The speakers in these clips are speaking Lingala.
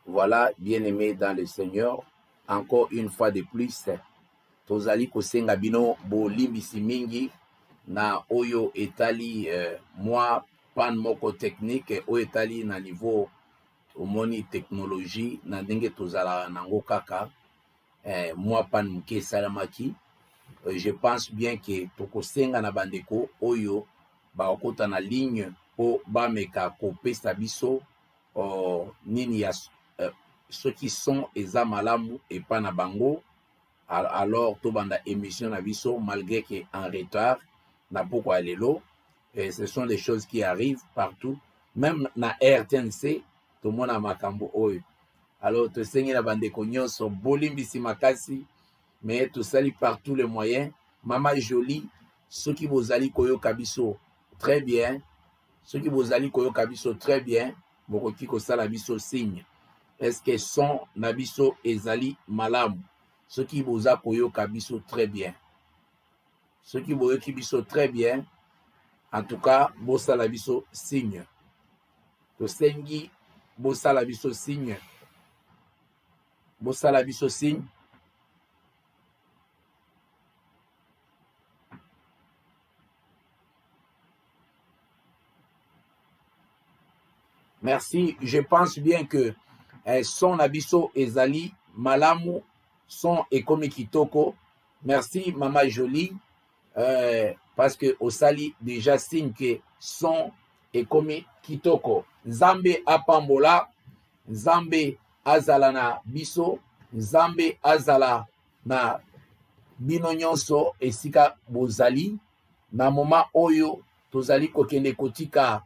Voilà, bien-aimés dans le Seigneur, encore une fois de plus, tozali kosenga bino bolimbisi mingi na oyo etali mwa pan moko technique oyo etali na niveau omoni technologie na ndenge tozala nango kaka mwa pan muke esalamaki. Je pense bien que tokosenga na bandeko oyo bakokota na ligne po bameka kopesa biso nini ya ceux qui sont eza malamu epa na bango. Alors tobanda émission na biso malgré que en retard na poko alelo, ce sont des choses qui arrivent partout, même na RTNC tout mona makambo oyo. Alors tosengi na bandeko nyonso bolimbisi makasi, mais tosali par tous les moyens. Mama Jolie, ceux qui bozali koyoka biso très bien, ceux qui bozali koyoka biso très bien, bokoki kosala biso signe. Est-ce que son nabiso ezali malamu? Ceux qui boza koyoka biso très bien. Ceux qui boyoki biso très bien, en tout cas, bosa la biso signe. Tosengi bosa la biso signe. Bosa la biso signe. Merci. Je pense bien que son abiso ezali malamu, son ekomi kitoko. Merci Mama Jolie, parce que osali déjà signe que son ekomi kitoko. Nzambe apambola, Nzambe azala na biso, Nzambe azala na bino nyonso esika bozali. Na moment oyo tozali kokende kotika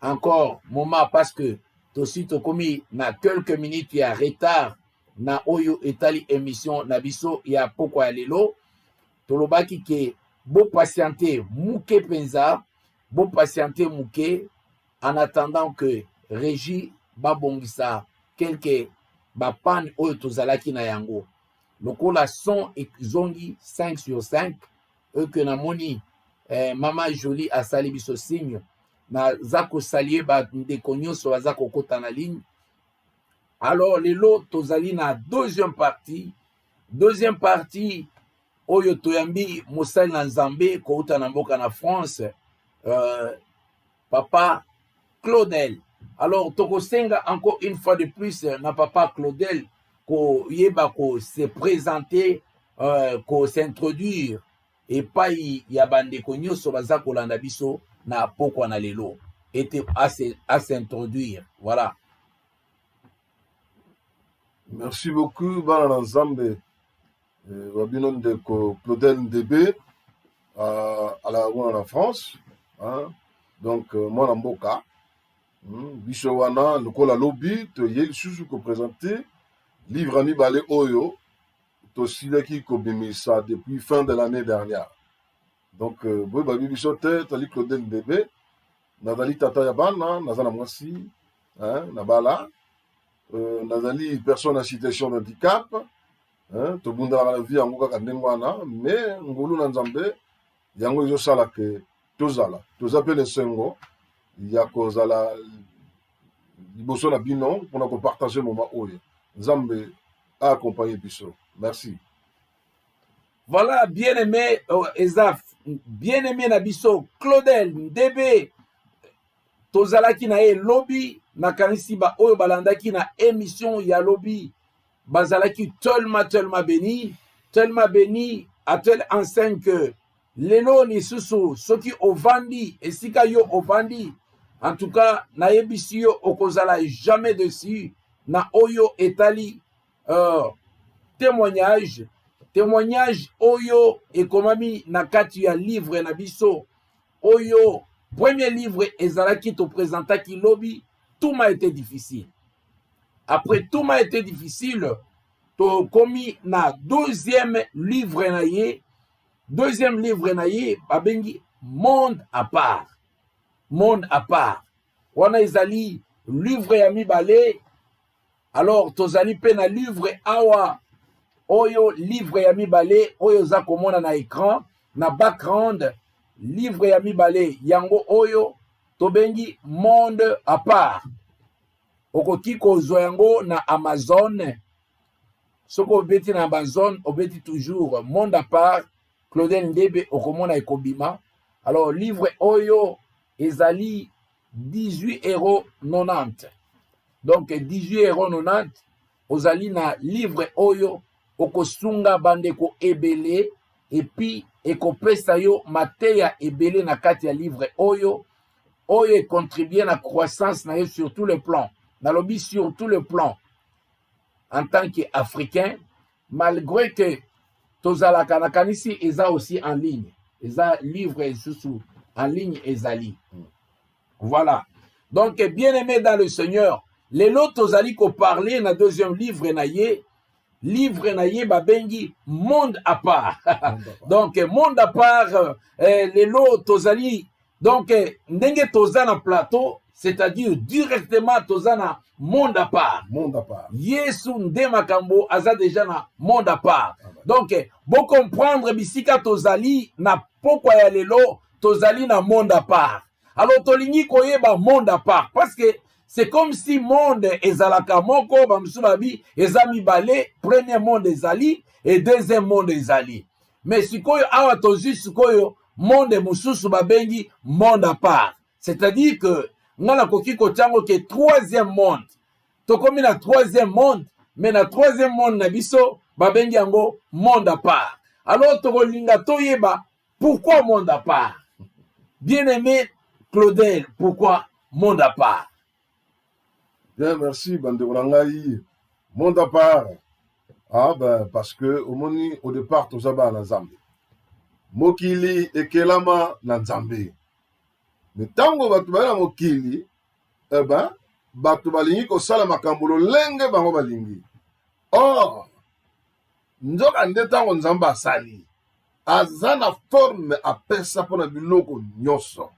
encore moment parce que tosi tokomi na quelques minutes ya retard na oyo etali émission na biso ya poko ya lelo. Tolobaki ke bo patienter muke penza, bo patienter muke en attendant que Régie babongisa quelques bapan oyo tozalaki na yango. Lokola son zongi 5 sur 5 que na moni Mama Jolie asali biso signe na zako saluer ba ndeko nyonso baza kokota na ligne. Alors lelo tozali na deuxième partie oyo toyambi mosali na Nzambe kouta na mboka na France, Papa Claudel. Alors tokosenga encore une fois de plus na Papa Claudel ko yeba ko se présenter, ko s'introduire et pas ya bandeko nyonso baza kolanda biso na poko na lelo était à s'introduire. Voilà. Merci beaucoup bana Nzambe Wabinon de Claudel Ndebe à la France, hein? Donc moi na mboka biso wana lokola lobby to yeli susu ko présenter livre ami balé oyo to silaki ko bimisa depuis fin de l'année dernière. Donc boy babi biso te tali Claudel Ndebe nazali tata ya bana nazana mwasi, hein, nabala nazali personne en situation de handicap, hein, to bunda la vie yango kaka ndengwana, mais ngolu na Nzambe yango izo sala ke toza pe le sengo ya kozala liboso na bino pour ko partager moment oyo Nzambe a accompagné biso. Merci. Voilà, bien-aimé Ezaf, bien-aimé na biso Claudel Ndebe tozalaki na ye lobby na kanisi ba oyo balandaki na émission ya lobby bazalaki tellement béni à telle enseigne que lelo ni susu soki ovandi esika yo ovandi, en tout cas na yebisi yo okozala jamais dessus na oyo etali témoignage oyo ekomami na kati ya livre na biso oyo premier livre ezalaki to présentaki lobby. Tout m'a été difficile. Après tout m'a été difficile, to komi na deuxième livre na ye babengi monde à part. Wana ezali livre ya mibale. Alors tozali pe na livre awa oyo livre ya mibale oyo za komona na écran na background. Livre ya mibale yango oyo tobengi monde à part. okoki kozwa yango na Amazon. Soko obeti na Amazon, obeti toujours Monde à part, Claudel Ndebe, okomona ekobima. Alors, livre Oyo, ezali 18,90 €. Donc, 18,90 €, ozali na livre Oyo, okosunga bandeko ebele, et puis, ekopesa yo mateya ebele na kati ya livre Oyo, Oyo contribue à la croissance na yo sur tout le plan. Na lobby sur tout le plan. En tant qu'Africain, malgré que tozala kanakanisi eza aussi en ligne. Eza livre sous en ligne ezali. Voilà. Donc, bien aimé dans le Seigneur, les lots tozali ko parler na deuxième livre naye babengi monde à part. Donc, monde à part, les lots tozali, donc, ndenge tozana plateau, c'est-à-dire directement tozana monde à part. Monde à part. Yesu nde makambo aza déjà na monde à part. Donc, bon comprendre bisika tozali na pokwa ya lelo tozali na monde à part. Alors tolingi koyeba monde à part parce que c'est comme si monde ezalaka moko bamsubabi ezami balé, premier monde ezali et deuxième monde ezali. Mais sikoyo awa tozi sikoyo monde mususu babengi monde à part. C'est-à-dire que ngala koki kochango ke troisième monde. Tokomi na troisième monde, mais na troisième monde na biso babengi yango monde à part. Alors tokolinga toyeba pourquoi monde à part? Bien-aimé Claudel, pourquoi monde à part? Bien, merci, Banderangaï. Monde à part. Ah ben, parce que au départ, tout ça va en Zambie. Mokili et Kelama na Nzambe. Mais tango batubala mokili, eh ben, batubalingi ko sala makambulo lenge bango balingi. Or, nzoka nde tango Nzamba asali. Azana forme apesa pona biloko nyoso.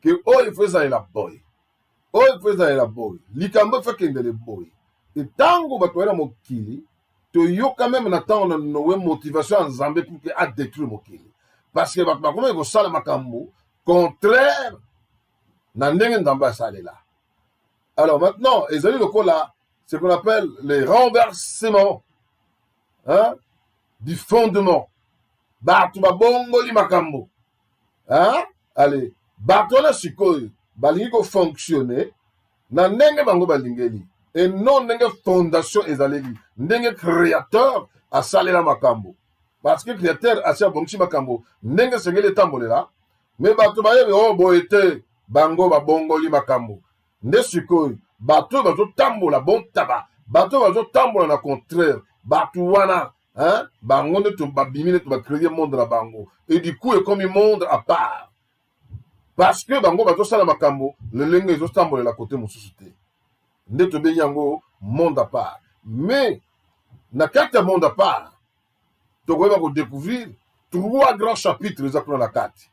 Que oyo feza ila boy. Oyo feza ila boy. Likambo fa kendele boy. Et tango batubala mokili, to yo quand même na tango na nowe motivation en Nzambe pour que a détruire mokili. Parce que bakoma ko sala makambo contraire na ndenge Nzamba asali là. Alors maintenant, ils ont le là, ce qu'on appelle les renversements, hein, du fondement. Batu babongo li makambo. Hein? Allez, batu na sikoyo, balingi ko fonctionner na ndenge bango balingeli. Et non ndenge fondation ezaleli, ndenge créateur asali la makambo. Parce que créateur asali bonchi makambo, ndenge sengeli tambolela, mais batu bayebi oh boete bango babongo li makambo. Nde sikoyo bato bazo tambola bon taba bato bazo tambola na contraire bato wana hein bango nde to babimine to ba créer monde na bango et du coup est comme un monde à part parce que bango bazo sala makambo le lenge ezo tambola la côté mosusu te nde to be yango monde à part mais na kati monde à part to goyeba ko découvrir 3 grands chapitres ezakuna na kati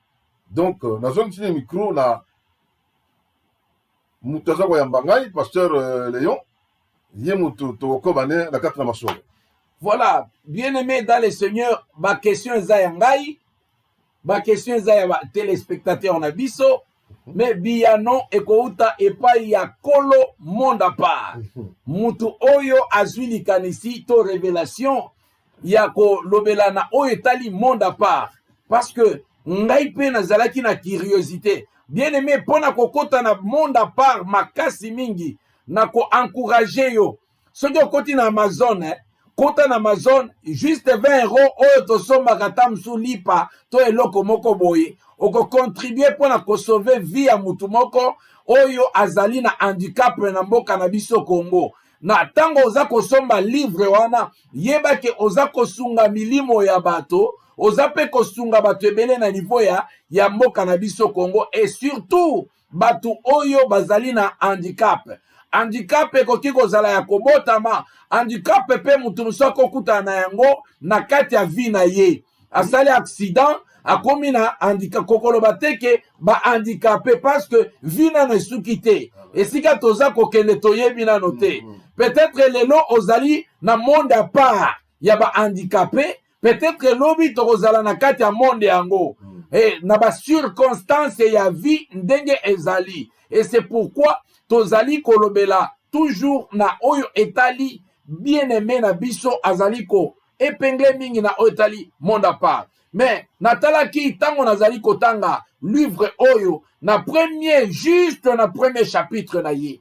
donc na zone tine micro na Moutaza Koyambangai, pasteur Léon, Yemutokobane, la 4 Namasoro. Voilà, bien-aimé dans le Seigneur, ma question est Zayangai, ma question est Zayaba, téléspectateur en abisso, mais Biano Ekouta et pas ya Kolo monde à part. Moutou Oyo Azuli Kanisi, to révélation, Yako Lobelana Oyo Tali monde à part. Parce que Ngaipe Nazalaki na curiosité. Bien-aimé, pona kokota na monde à part, makasi mingi, na ko encourager yo. Soki okoti na Amazon, kota na Amazon, juste 20 €, oyo to somba katam sou lipa, to eloko moko boye, oko contribuer pona ko sauver vie ya mutu moko, oyo azali na handicap na mboka na biso Congo. Na tango oza ko somba livre wana, yeba ke oza ko sunga milimo ya bato, oza pe kosunga bato ebele na niveau ya mboka na biso Congo et surtout bato oyo bazali na handicap. Handicap ekoki kozala ya kobotama, handicap pe mutu musoko kuta na yango na kati ya vie na ye. Asali accident, akomi na handicap kokolo bateke ba handicapé parce que vie na ne sukite. Et sika toza kokende toyebi na note. Peut-être lelo ozali na monde à part ya ba handicapé. Peut-être lobi tokozala na kati ya monde yango. Et na ba circonstance ya vie ndenge ezali. Et c'est pourquoi tozali kolobela toujours na oyo etali bien aimé na biso azali ko épinglé mingi na oyo etali monde à part. Mais natalaki tango nazali kotanga livre oyo na premier juste na premier chapitre na ye.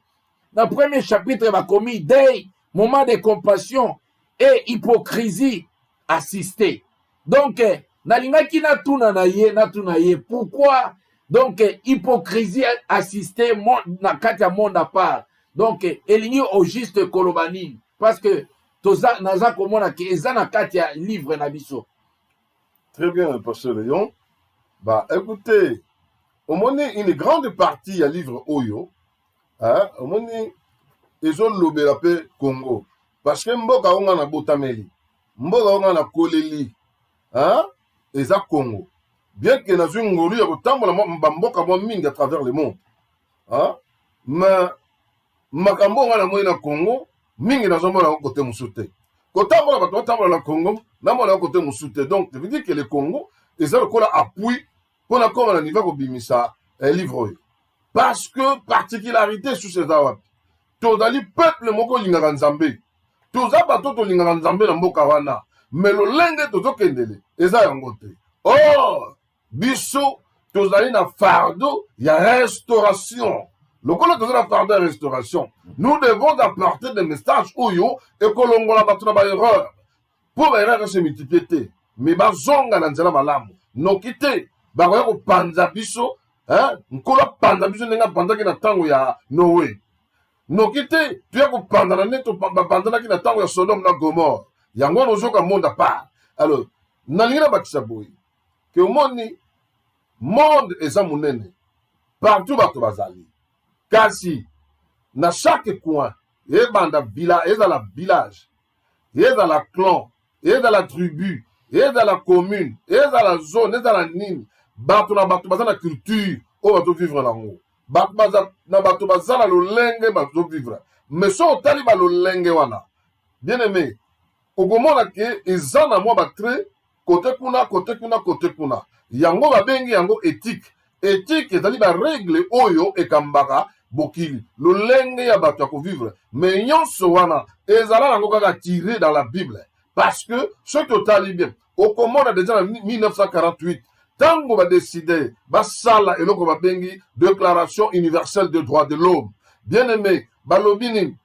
Na premier chapitre bakomi deuil, moment de compassion et hypocrisie assistée. Donc nalingaki natuna na ye pourquoi donc hypocrisie assistée na kati ya monde à part. Donc elingi au juste kolobani parce que toza naza komona ke eza na kati ya livre na biso. Très bien, Pasteur Léon. Bah, écoutez, au moins une grande partie à livre Oyo, hein, au moins ils ont lobé la paix Congo. Parce que mboka onga na botameli, mboka onga na koleli, hein, et ça Congo. Bien que na zungu ngolu ya kotambola mboka mo mingi à travers le monde, hein, mais makambo onga na moyi na Congo, mingi na zomona côté musute. Kotambola bato batambola na Congo, na mona côté musute. Donc, ça veut dire que le Congo, ils ont le appui pour la comme à niveau kobimisa livre. Parce que particularité sur ces awa. Tozali peuple moko lingaka nzambe. Toza bato to lingaka nzambe na mboka wana. Mais le lenge tozo kendele, eza yango te. Oh, biso tozali na fardeau ya restauration. Le colloque de la part de restauration, nous devons apporter des messages oyo et que l'on va battre la erreur. Pour erreur se multiplier. Mais bazonga na nzela malamu. No kite, ba ko panza biso, hein, nkola panza biso nenga panza ki na tango ya Noé. No kite, tu ya ko panza na neto panza na ki na tango ya Sodome na Gomorre. Yango no zoka monde à part. Alors, na linga bakisa boy. Que moni monde eza munene. Partout bato bazali. Kasi, na chaque coin, il y a village, il y a la clan, il y a la tribu, il y a la commune, il y a la zone, il y a la ligne. Bato na culture, on va tout vivre là haut. Bato na lo lenge, bato vivre. Mais so tali ba lo lenge wana. Bien aimé, au moment là que ils en a moi batre côté kuna. Yango ba bengi yango éthique. Éthique ezali ba règle oyo ekambaka bokili lo lenge ya bato ko vivre mais nyonso wana ezala nango kaka tiré dans la Bible parce que ce total bien au commande déjà en 1948 tango ba décider ba sala eloko ba bengi déclaration universelle des droits de l'homme bien aimé balobini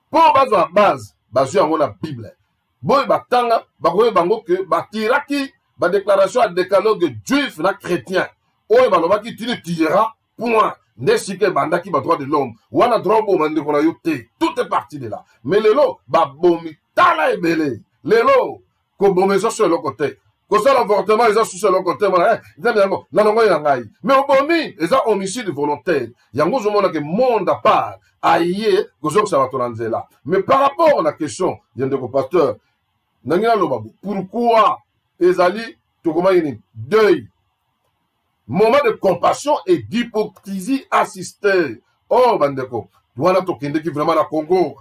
pour bazwa base bazwa yango na Bible boy batanga bakoye bango que batiraki ba déclaration à décalogue juif na chrétien oyo balobaki tu ne tueras point nesike bandaki ba droit de l'homme wana droit bo mande ko na yo te tout est parti de là mais lelo ba bomi tala ebele lelo ko bomi so sur le côté ko ça l'avortement ils ont sur le côté voilà yango na nongo ya ngai mais bomi ils ont homicide volontaire yango zo mona que monde à part aye ko zo ça va tolanze là mais par rapport à la question yende ko pasteur nangina lobabu pourquoi ezali to koma yini deuil moment de compassion et d'hypocrisie assistée. Oh, bandeko, wana tokende ki vraiment na Congo.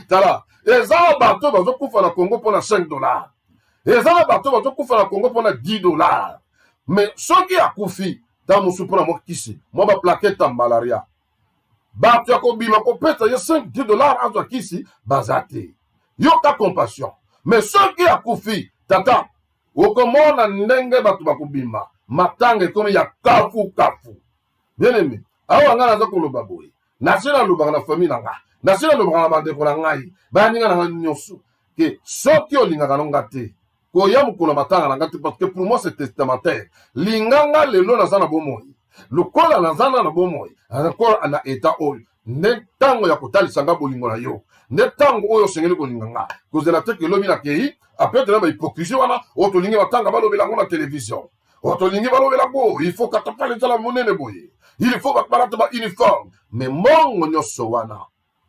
Tala, eza bato bazo kufa na Congo pour na $5. Eza bato bazo kufa na Congo pour na $10. Mais soki akufi, ta musu pour na mo kisi, mo ba plaquette en malaria. Bato ya ko bima ko peta ya $5 azo kisi bazate. Yo ka compassion. Mais soki akufi, tata, okomona ndenge bato bakubima. Matanga comme ya kafu. Bien aimé. Awa nga naza koloba boye. Nasela lobaka na famille nanga. Nasela lobaka na bandeko na ngai. Ba ninga na nyonso. Que soki olingaka nonga te. Ko ya mukolo matanga nanga te parce que pour moi c'est testamentaire. Linganga lelo naza na bomoi. Lokola naza na bomoi. Encore na état oyo. Ne tango ya kotalisa nga bolingo na yo. Ne tango oyo sengeli kolinganga. Kozela te ke lobi na kei. Après de la hypocrisie wana. Otolingi matanga ba lobela ngo na télévision. Il faut que tu parles de la monnaie. Il faut que tu parles de l'uniforme. Mais mon nyoso wana.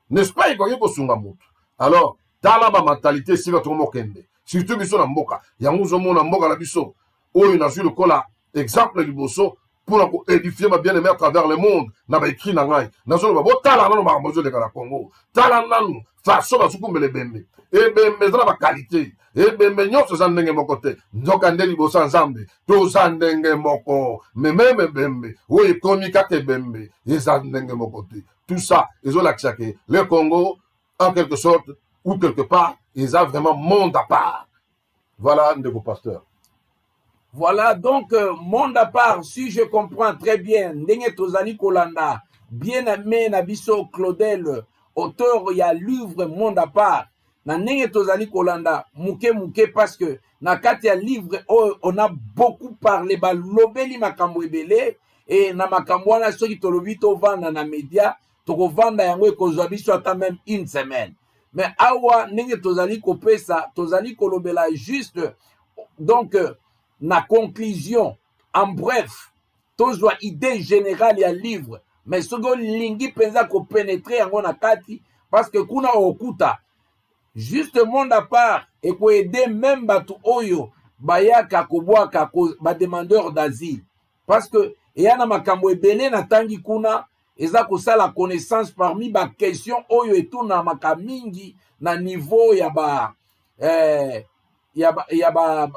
N'est-ce pas? Il faut que tu parles. Alors, dans la mentalité, si tu mokende. Surtout biso na mboka. Yango zo mona mboka la biso. Oyo na ju le kola. Exemple du boso. pour édifier ma bien-aimé à travers le monde. Na ba écrit na ngai. Na zo ba botala na ba mozo de Congo. Tala nanu façon ba sukumbe le bembe. E bembe za ba qualité. E bembe nyonso za ndenge moko te. Nzoka ndeli bosa nzambe. To za ndenge moko. Même bembe. Oui, komi kate bembe. E za ndenge moko te. Tout ça, ils ont l'accès. Le Congo, en quelque sorte, ou quelque part, ils ont vraiment monde à part. Voilà, un de vos pasteurs. Voilà, donc, monde à part, si je comprends très bien, Ndenge Tozali Kolanda, bien aimé Nabiso Claudel, auteur, il y a livre Monde à part. Na Ndenge Tozali Kolanda, mouke, parce que, na kati ya livre, on a beaucoup parlé, ba lobeli makambo ebele, et na makambo wana soki tolobi to vanda na media, toko vanda yango ekozwa biso ata même une semaine. Mais awa Ndenge Tozali Kopesa, Tozali Kolobela juste, donc, na conclusion, en bref, tozwa idée générale ya livre, mais soki lingi penza ko pénétrer yango na kati, parce que kuna okuta, juste monde à part, et ko aider même batu oyo, bayaka kobwaka ba demandeur d'asile, parce que eyana makambo ebele na tangi kuna, eza kosala connaissance parmi ba question oyo etuna makamingi na niveau ya ba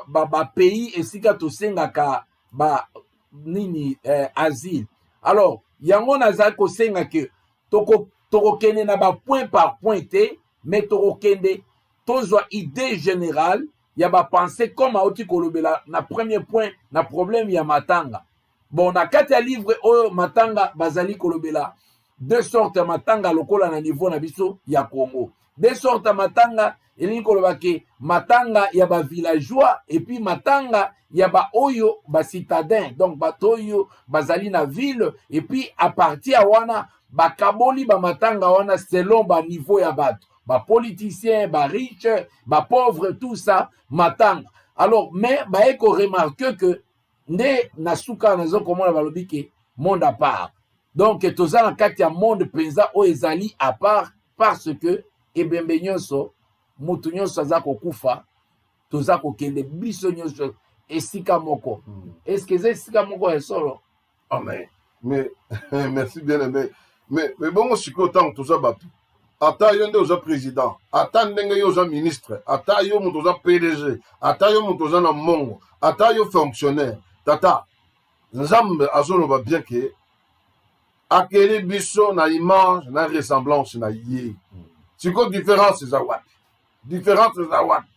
ba pays esika tosengaka ba nini asile. Alors yango naza kosenga ke toko kende na ba point par point te, mais toko kende tozwa idée générale ya ba pensée comme auti kolobela na premier point na problème ya matanga. Bon, na kati ya livre oyo matanga bazali kolobela deux sortes ya matanga lokola na niveau na biso ya Congo. Deux sortes ya matanga elingi koloba ke matanga ya ba villageois et puis matanga ya ba oyo ba citadin, donc bato oyo bazali na ville, et puis à partir wana ba kaboli ba matanga wana selon ba niveau ya bato, ba politiciens, ba riches, ba pauvres, tout ça matanga. Alors mais ba eko remarque que nde nasuka nazo komona balobi ke monde à part. Donc toza na kati ya monde penza o ezali à part, parce que ebembe nyonso mutu nyonso aza kokufa, toza kokende biso nyonso esika moko. Est-ce que c'est esika moko ya solo? Amen. Mais merci bien aimé. Mais bon siko tant toza batu. Ata yo nde oza président, ata ndenge yo oza ministre, ata yo mutu oza PDG, ata yo mutu oza na mongo, ata yo fonctionnaire. Tata, Nzambe azoloba bien que akeli biso na image na ressemblance na ye. Siko différence za wapi? Différence za wapi?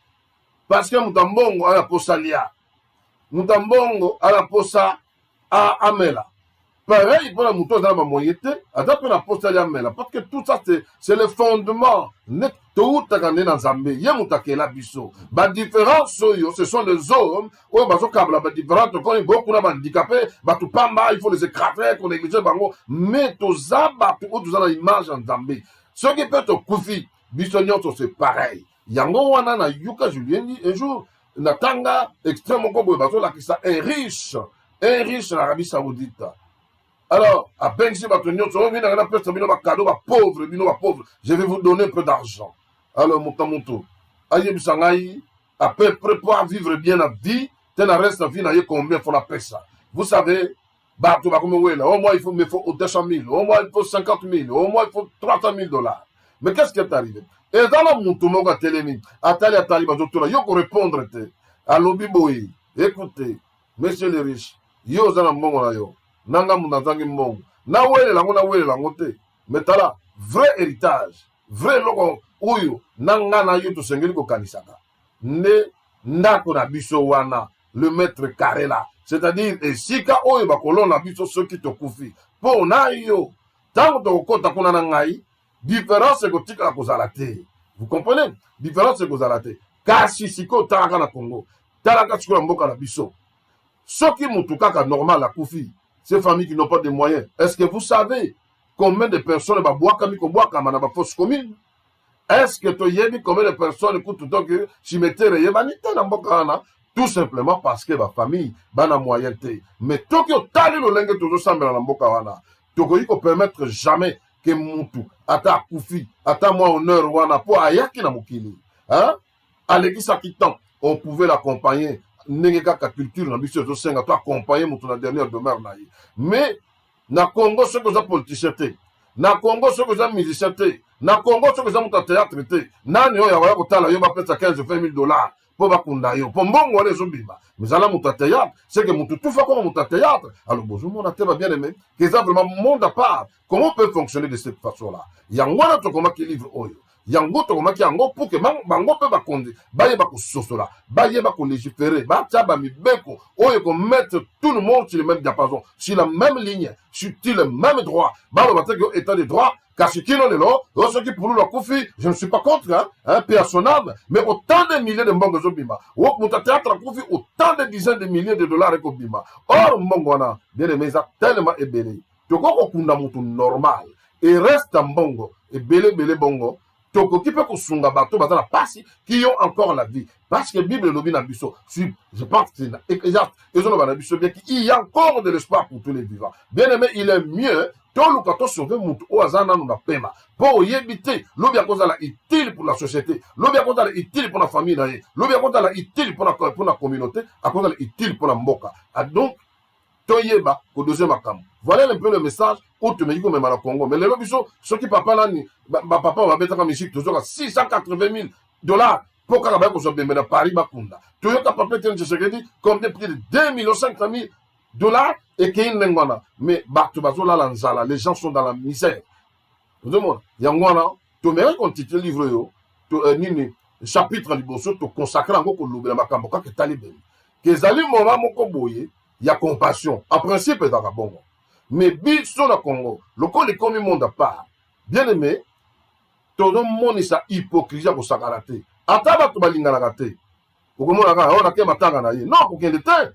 Parce que mutambongo ala posa lia. Mutambongo ala posa a amela. Pareil pour la mouton dans ma moyenne, adapté la posa lia amela. Parce que tout ça c'est le fondement. Net tout ta gagné dans Zambie. Y'a mutakela biso. Ba différence ce sont les hommes. Ouais, baso kabla ba différence quand il beaucoup na handicapé, ba tout pamba, il faut les écraser, qu'on néglige bango. Mais tout ça ba tout ça la image en Zambie. Ce qui peut te koufi, bisognon c'est pareil. Yango wana na yuka Julien un jour natanga extrêmement comme baso la qui ça un riche en Arabie Saoudite. Alors, à peine si votre union, pauvre, je vais vous donner un peu d'argent. Alors, mon Aïe à peu près pour vivre bien la vie, t'en reste la vie, combien faut la paix ça. Vous savez, au moins il faut 200 000, au moins il faut 50 000, au moins il faut 300 000 $. Mais qu'est-ce qui est arrivé? Et dans la montomo à télémi, à Tali, il faut répondre à l'obiboui. Écoutez, messieurs les riches, yo zana mongo yo. Nanga munazangi mongo. Na wele lango te. Mais tala, vrai héritage, vrai logo uyu, nanga na yo to sengeli ko kanisaka. Ne ndako na biso wana, le maître carré là. C'est-à-dire, esika oyo ba kolona biso ceux qui te koufi. Po na yo, tango to kota kuna na ngai, différence ko tika ko zalate. Vous comprenez? Différence ko zalate. Kasi siko taraka na Congo. Taraka siko mboka na biso. Ceux qui mutukaka normal la koufi. Ces familles qui n'ont pas de moyens. Est-ce que vous savez combien de personnes ba boaka mi ko boaka mana ba fosse commune? Est-ce que tu yebi combien de personnes écoute tout que si mettere yebanite na mboka na tout simplement parce que ba famille ba na moyen te. Mais tokyo tali lo lenge tozo sambela na mboka wana. Toko yiko permettre jamais que mutu ata koufi ata moi honneur wana po ayaki na mokili. Hein? À l'église qui temps, on pouvait l'accompagner ndenge kaka culture na biso ezosenga to accompagner moto na dernière demeure na ye. Mais na Congo soki oza politicien te, na Congo soki oza musicien te, na Congo soki oza moto ya théâtre te, nani oyo akoya kotala yo bapesa 15-20 000 $ po bakunda yo po mbongo wana ezobima. Mizala moto ya théâtre, c'est que moto tout fa comme moto ya théâtre. Alors bozomona te bien aimé que ça vraiment monde à part. Comment on peut fonctionner de cette façon là? Yango wana tokomaki livre oyo, yango tokomaki yango pour que bango pe bakonde bayeba kososola, bayeba kolégiférer, batia bamibeko oyo ko mettre tout le monde sur le même diapason, sur la même ligne, sur le même droit. Baloba te que état de droit. Kasi kino lelo, ceux qui pour leur Koufi, je ne suis pas contre, hein, paix à son âme, mais autant de milliers de mbongo zobima, ou mouta théâtre à Koufi, autant de dizaines de milliers de dollars et bima. Or, mbongwana, bien aimé, ça tellement ébélé. Toko kunda moutou normal, et reste en bongo, et belé bongo, toko qui peut kusunga bateau, bazala passi, qui ont encore la vie. Parce que Bible lobi na biso, je pense que c'est exact, et je ne sais bien qu'il y a encore de l'espoir pour tous les vivants. Bien aimé, il est mieux toluka to sauver mutu o aza nanu na pema po oyebi te lobi akozala utile pour la société, lobi akozala utile pour la famille na ye, lobi akozala utile pour la communauté, akozala utile pour la mboka. Donc toyeba ko deuxième makambo. Voilà un peu le message où tu me dis comme na Congo. Mais les lobiso ceux qui papa nani papa va mettre en musique toujours à 680 000 $ pour que ba ko so bembe na Paris bakunda. Toyoka papa tene Tshisekedi combien plus de 2 500 000 $ et qu'il y a mais les gens sont dans la misère. Vous demandez, Yangwana, tu mérites qu'on titre livre yo, nini chapitre liboso to consacrer encore le makambo ka talibé. Que zali moment moko boye, il y a compassion. En principe dans la bongo. Mais biso na Congo, le col est comme monde à part. Bien aimé, tout le monde sa hypocrisie ko sakalate. Ataba to balingana kate. Okomona ka on a ke matanga na ye. Non, ko kende te.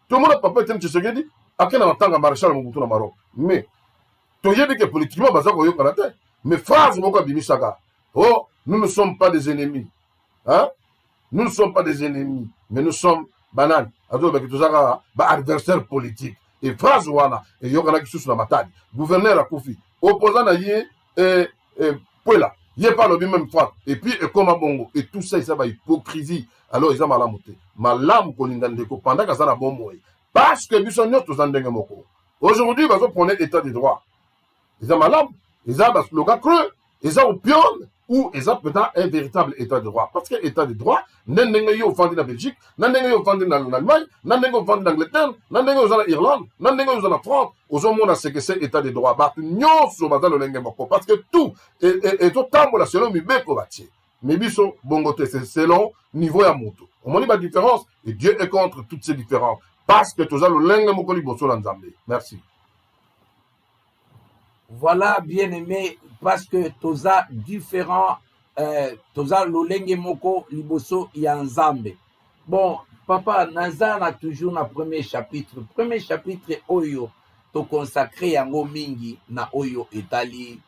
Tout le monde papa était Tshisekedi, à quel entend maréchal Mobutu na Maroc. Mais tu as dit que politiquement bazako yo kanate. Mais phrase moko bimisaka. Oh, nous ne sommes pas des ennemis. Hein? Nous ne sommes pas des ennemis, mais nous sommes bananes. Ado ba kituzaka ba adversaire politique. Et phrase wana et yo kana kisu na matadi. Gouverneur Akufi, opposant na ye Puela. Yé pas le même phrase. Et puis et comme bongo et tout ça ça va hypocrisie. Alors ils ont malamoté. Malam kolingandeko pendant que ça na bombo. Parce que bisonyo tous en dengue moko. Aujourd'hui, ils vont prendre l'état de droit. Ils ont malam, ils ont le gars creux, ils ont pion ou ils ont peut-être un véritable état de droit. Parce que l'état de droit, n'endengue yo vendu en Belgique, n'endengue yo vendu en Allemagne, n'endengue yo vendu en Angleterre, n'endengue yo en Irlande, n'endengue yo en France. Aujourd'hui, on a ce que c'est état de droit. Bah, nyon sur bazal le lengue moko. Parce que tout est tout tambola selon mi beko bati. Mais biso bongote c'est selon niveau ya moto. On m'a dit la différence et Dieu est contre toutes ces différences. Parce que tout ça le lengue moko liboso la nzambe. Merci. Voilà, bien aimé, parce que toza différent, toza lolenge moko liboso ya nzambe. Bon, papa, naza na toujours na premier chapitre oyo to consacré yango mingi na oyo etali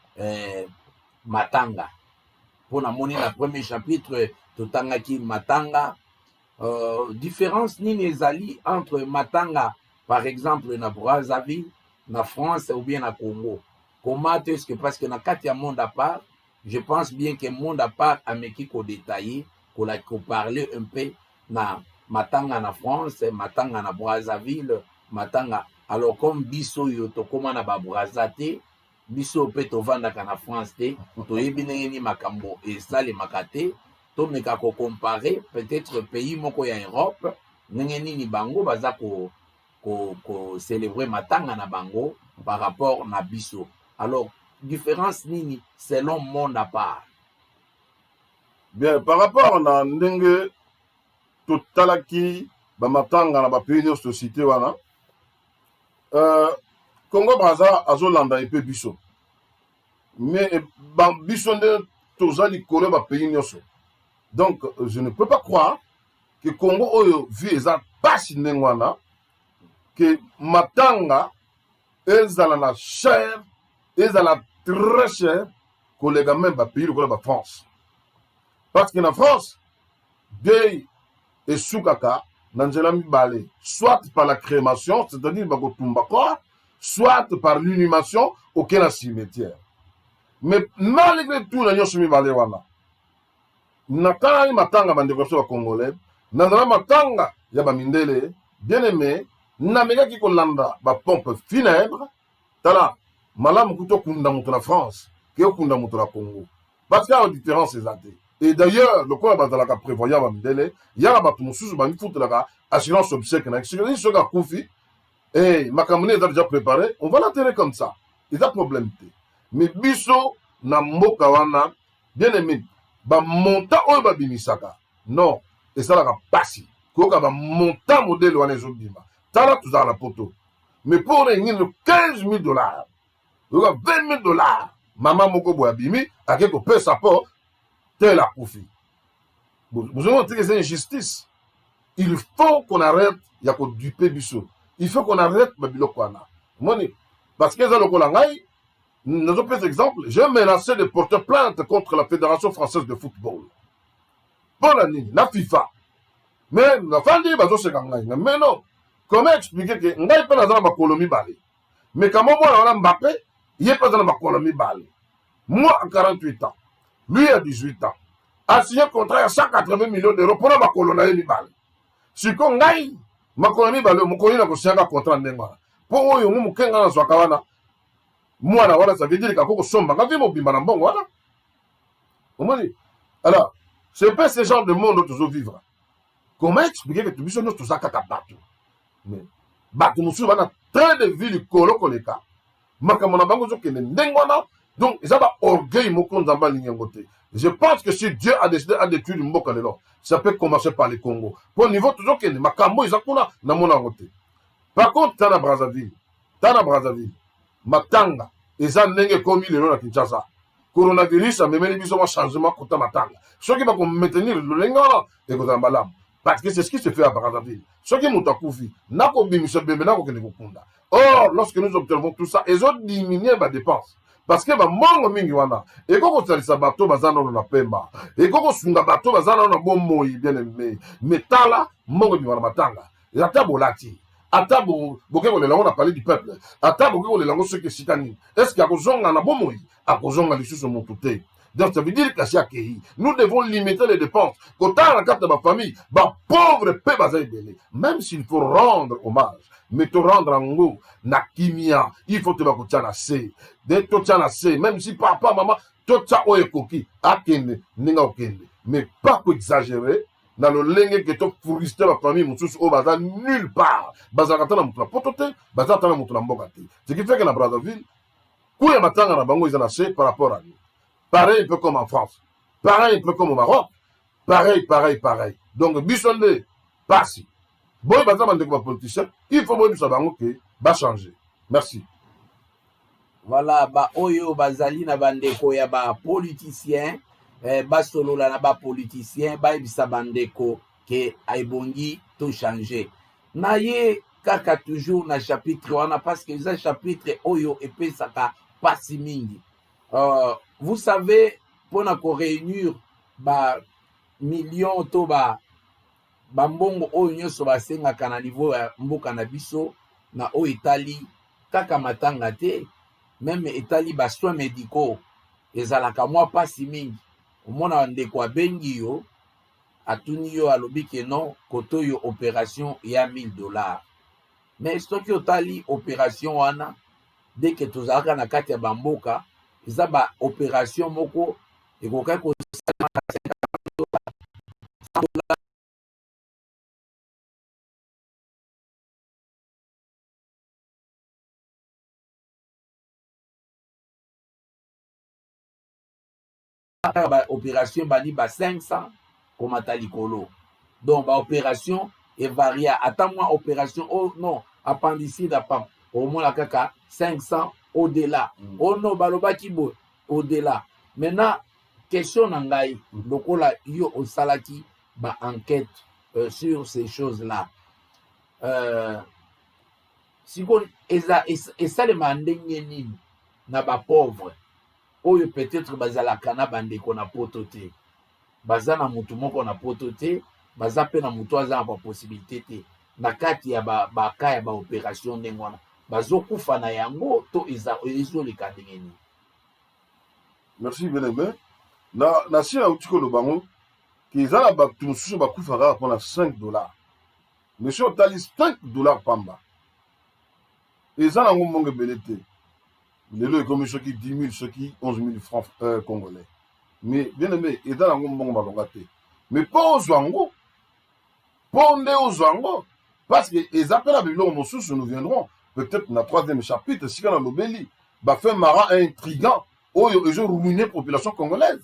matanga. Pour na moni na premier chapitre totangaki matanga. Différence nini ezali entre matanga, par exemple na Brazzaville, na France ou bien na Congo. Comment est-ce que, parce que dans le monde à part, je pense bien que le monde à part a mis qu'on détaillé, qu'on parler un peu na matanga na France, matanga na Brazzaville, matanga. Alors comme biso yoto comment na ba Brazzaville, biso pe to vanda na France te, to yebine ni makambo et ça les makate, to meka ko comparer peut-être pays moko ya Europe, ngeni ni bango baza ko célébrer matanga na bango par rapport na biso. Alors, différence nini selon monde à part? Bien, par rapport à ndenge totalaki ba matanga na ba pays de société wana, Congo Brazza azolanda epe biso. Mais biso nde tozali kolo ba pays nyonso. Donc, je ne peux pas croire que Congo oyo vie eza pasi ndenge wana que matanga ezala na cher, ezala très cher que les gamins ba pays ko ba France. Parce que na France, deuil et soukaka nanzela mibale, soit par la crémation, c'est-à-dire bako tumbako, soit par l'inhumation aucun cimetière. Mais malgré tout na nyoso mibale wana, nakala matanga bandeko so congolais, nanzela matanga ya bamindele bien aimé namekaki kolanda bapompe funèbre tala malamu kuta okunda moto na France ke okunda moto na Congo parce que awa différence eza te et d'ailleurs lokola bazalaka prévoyant bamindele yaka bato mosusu bangifutelaka assurance obsèque na soki akufi makambo nini eza déjà préparé on va l'enterrer comme ça eza problème te mais biso na mboka wana bien aimé bamontant oyo babimisaka non esalaka pasi koyoka bamontant modele wana ezobima tala tozala na poto mais pour nengini 15 000 dollars yoka 20 000 dollars mama moko boye abimi ake kopesa mpo tel akufi bozomona teke eza injustice il faut qu'on arrête ya kodupe biso il faut qu'on arrête babiloko wana moni parce que eza lokola ngai nazopesa exemple j'ai menacé de porter plainte contre la fédération française de football mpona nini na FIFA mais nafandi bazoseka ngai mais non comment expliquer ke ngai mpe naza na makolo mibale mais kamo mwana wana Mbappé ye mpe aza na makolo mibale moi à 48 ans lui à 18 ans a signé contrat ya 180 millions d'euros mpona makolo na ye mibale siko ngai makolo mibale mokoli na kosianga contrat ndenge wana mpo oyo ngo mokenga nazwaka wana mwana wana ça veut dire kako kosomba nga vi mobimba na mbongo wana omoni alors c'est pas ce genre de monde tozovivre comment expliquer que biso nyonso toza kaka bato mais bato mosusu bana train de vie likolo koleka makambo na bango ezokende ndenge wana donc eza baorgueil moko nzambe alingi yango te je pense que si Dieu a décidé à détruire mboka lelo ça peut commencer par le Congo po niveau tozokende makambo eza kuna na mona yango te par contre tana Brazzaville matanga eza ndenge ekomi lelo na Kinshasa coronavirus amemeli biso mwa changement kota matanga soki bakomaintenir lolenge wana ekozala malamu parce que c'est ce qui se fait à Brazzaville soki moto akufi nakobimisa bembe nakokende kokunda or lorsque nous observons tout ça ezodiminue badépense parce que bamongo mingi wana ekokosalisa bato baza nano na pemba ekokosunga bato baza nano na bomoi bien aimé mais tala mongo ebima na matanga ata bolati ata boke kolela yango na palais du peuple ata boke kolela yango soki esika nini estce akozonga na bomoi akozonga lisusu motu te donc ça veut dire kasi akei nous devons limiter les dépenses kotala na kati ya bafamille bapauvre mpe baza ebele même s'il faut rendre hommage mais to rendre yango na kimia il faut te bakotia na se de totia na se même si papa mama totia oyo ekoki akende ndenge okende mais pas koexagérer na lolenge ke tofrustre bafamille mosusu oyo baza nulle part bazalaka ata na motu na poto te baza ata na motu na mboka te ce qui fait que na Brazzaville kuya matanga na bango eza na se par rapport à nous pareil un peu comme en France pareil un peu comme au Maroc pareil donc biso nde pasi boy baza bandeko bapoliticien il faut boyebisa bango ke bachanger merci voilà ba oyo bazali na bandeko ya bapoliticien basolola na bapoliticien bayebisa bandeko ke ebongi to changer na ye kaka toujours na chapitre wana parce que eza chapitre oyo epesaka pasi mingi vous savez mpona koréunir million to bambongo oyo nyonso basengaka na niveau ya mboka na biso na oyo etali kaka matanga te même etali basoins médicaux ezalaka mwa pasi mingi omona ndeko abengi yo atuni yo alobi ke non koto yo opération ya 1000 dollars mais soki otali opération wana dès que tozalaka na kati ya bamboka eza baopération moko ekokaki kosalema na 50 dollars opération bani 500 komata likolo donc opération evaria ata mwa opération oh non appendicite apam omona kaka 500 au-delà oh non balobaki bo au-delà maintenant question na ngai lokola yo osalaki enquête sur ces choses là siko esalema ndenge nini na pauvre oyo peut-être bazalaka na bandeko na poto te baza na mutu moko na poto te baza pe na mutu aza na possibilité te na kati ya baka ya baopération ndenge wana bazokufa na yango to ezoleka ndenge nini merci bien-aimé na si nauti koloba ngo ke eza na bato mosusu bakufaka mpona 5 dollars monsieur otali 5 dollars pamba eza nango mbongo ebele te lelo ekomi soki 10 000 soki 11 000 francs congolais mais bien aimé eza nango mbongo malonga te mais mpo ozwa yango mpo nde ozwa yango parce que eza mpe na biloko mosusu nous viendrons peut-être na 3e chapitre esika na lobeli bafe marin intrigant oyo ezoruine population congolaise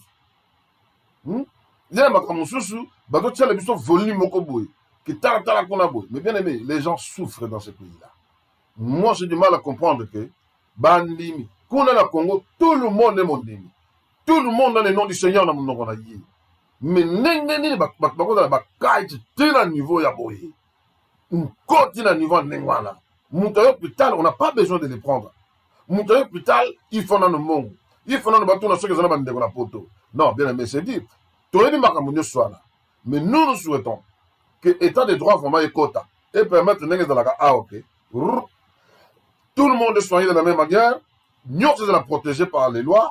eza na makambo mosusu bazotiala biso volume moko boye kitala kuna boye mais bien aimé les gens souffrent dans ce pays-là. Moi j'ai du mal à comprendre que bandimi kuna na Congo tout le monde est mondimi tout le monde a le nom du Seigneur na monoko na ye mais ndenge nini bakozala bakaiti te na niveau ya boye nkoti na niveau ndenge wana moto ya hôpital on n'a pas besoin de les prendre moto ya hôpital il faut nano mongo il faut nano bato na soki ezala bandeko na poto non bien aimé c'est dit toyebi makambo nyonso wana mais nous souhaitons que état de droit vraiment ekota et permettre ndenge ezalaka ok tout le monde est soigné de la même manière nyonso ezala protégé par les lois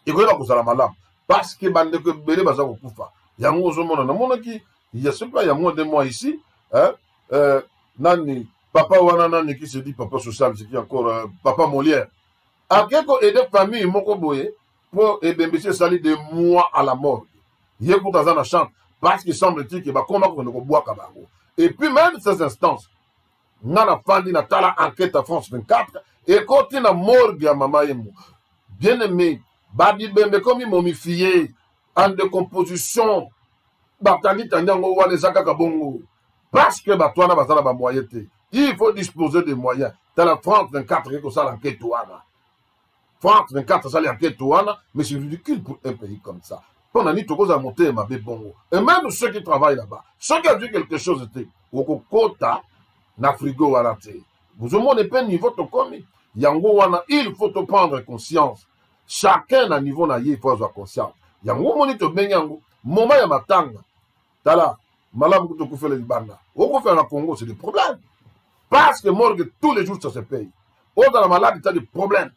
ekoyeba kozala malamu parce que bandeko ebele baza kokufa yango ozomona namonaki ya sepa ya moins de mois ici nani papa wana nani qui se dit papa social c'est qui encore papa Molière akei koaide famille moko boye mpo ebembisi esali de mois à la mort ye kuta aza na chambre parce que semble-t-il ke bakoma kokende kobwaka bango et puis même ces instances nga na fandi na tala enquête à France 24 ekoti na morgue ya mama yemo bien aimé babibembe komi momifié en décomposition batandi tandiango wana eza kaka bongo parce que bato wana bazala bamoyen te il faut disposer des moyens tala France 24 ekosala enquête wana France 24 asali enquête wana mais c'est ridicule pour un pays comme ça mpo na nini tokozala motema mabe bongo et même ceux qui travaillent là-bas ceux qui a dit quelque chose te okokota na frigo wana te bozomona mpe niveau tokomi yango wana il faut te prendre conscience chacun na niveau na ye il faut azwa conscience yango moni tobengi yango moment ya matanga tala malamu kutu okufela libanda okufela na Congo c'est des problèmes parce que morgue tous les jours ça se paye ozala malade t'as des problèmes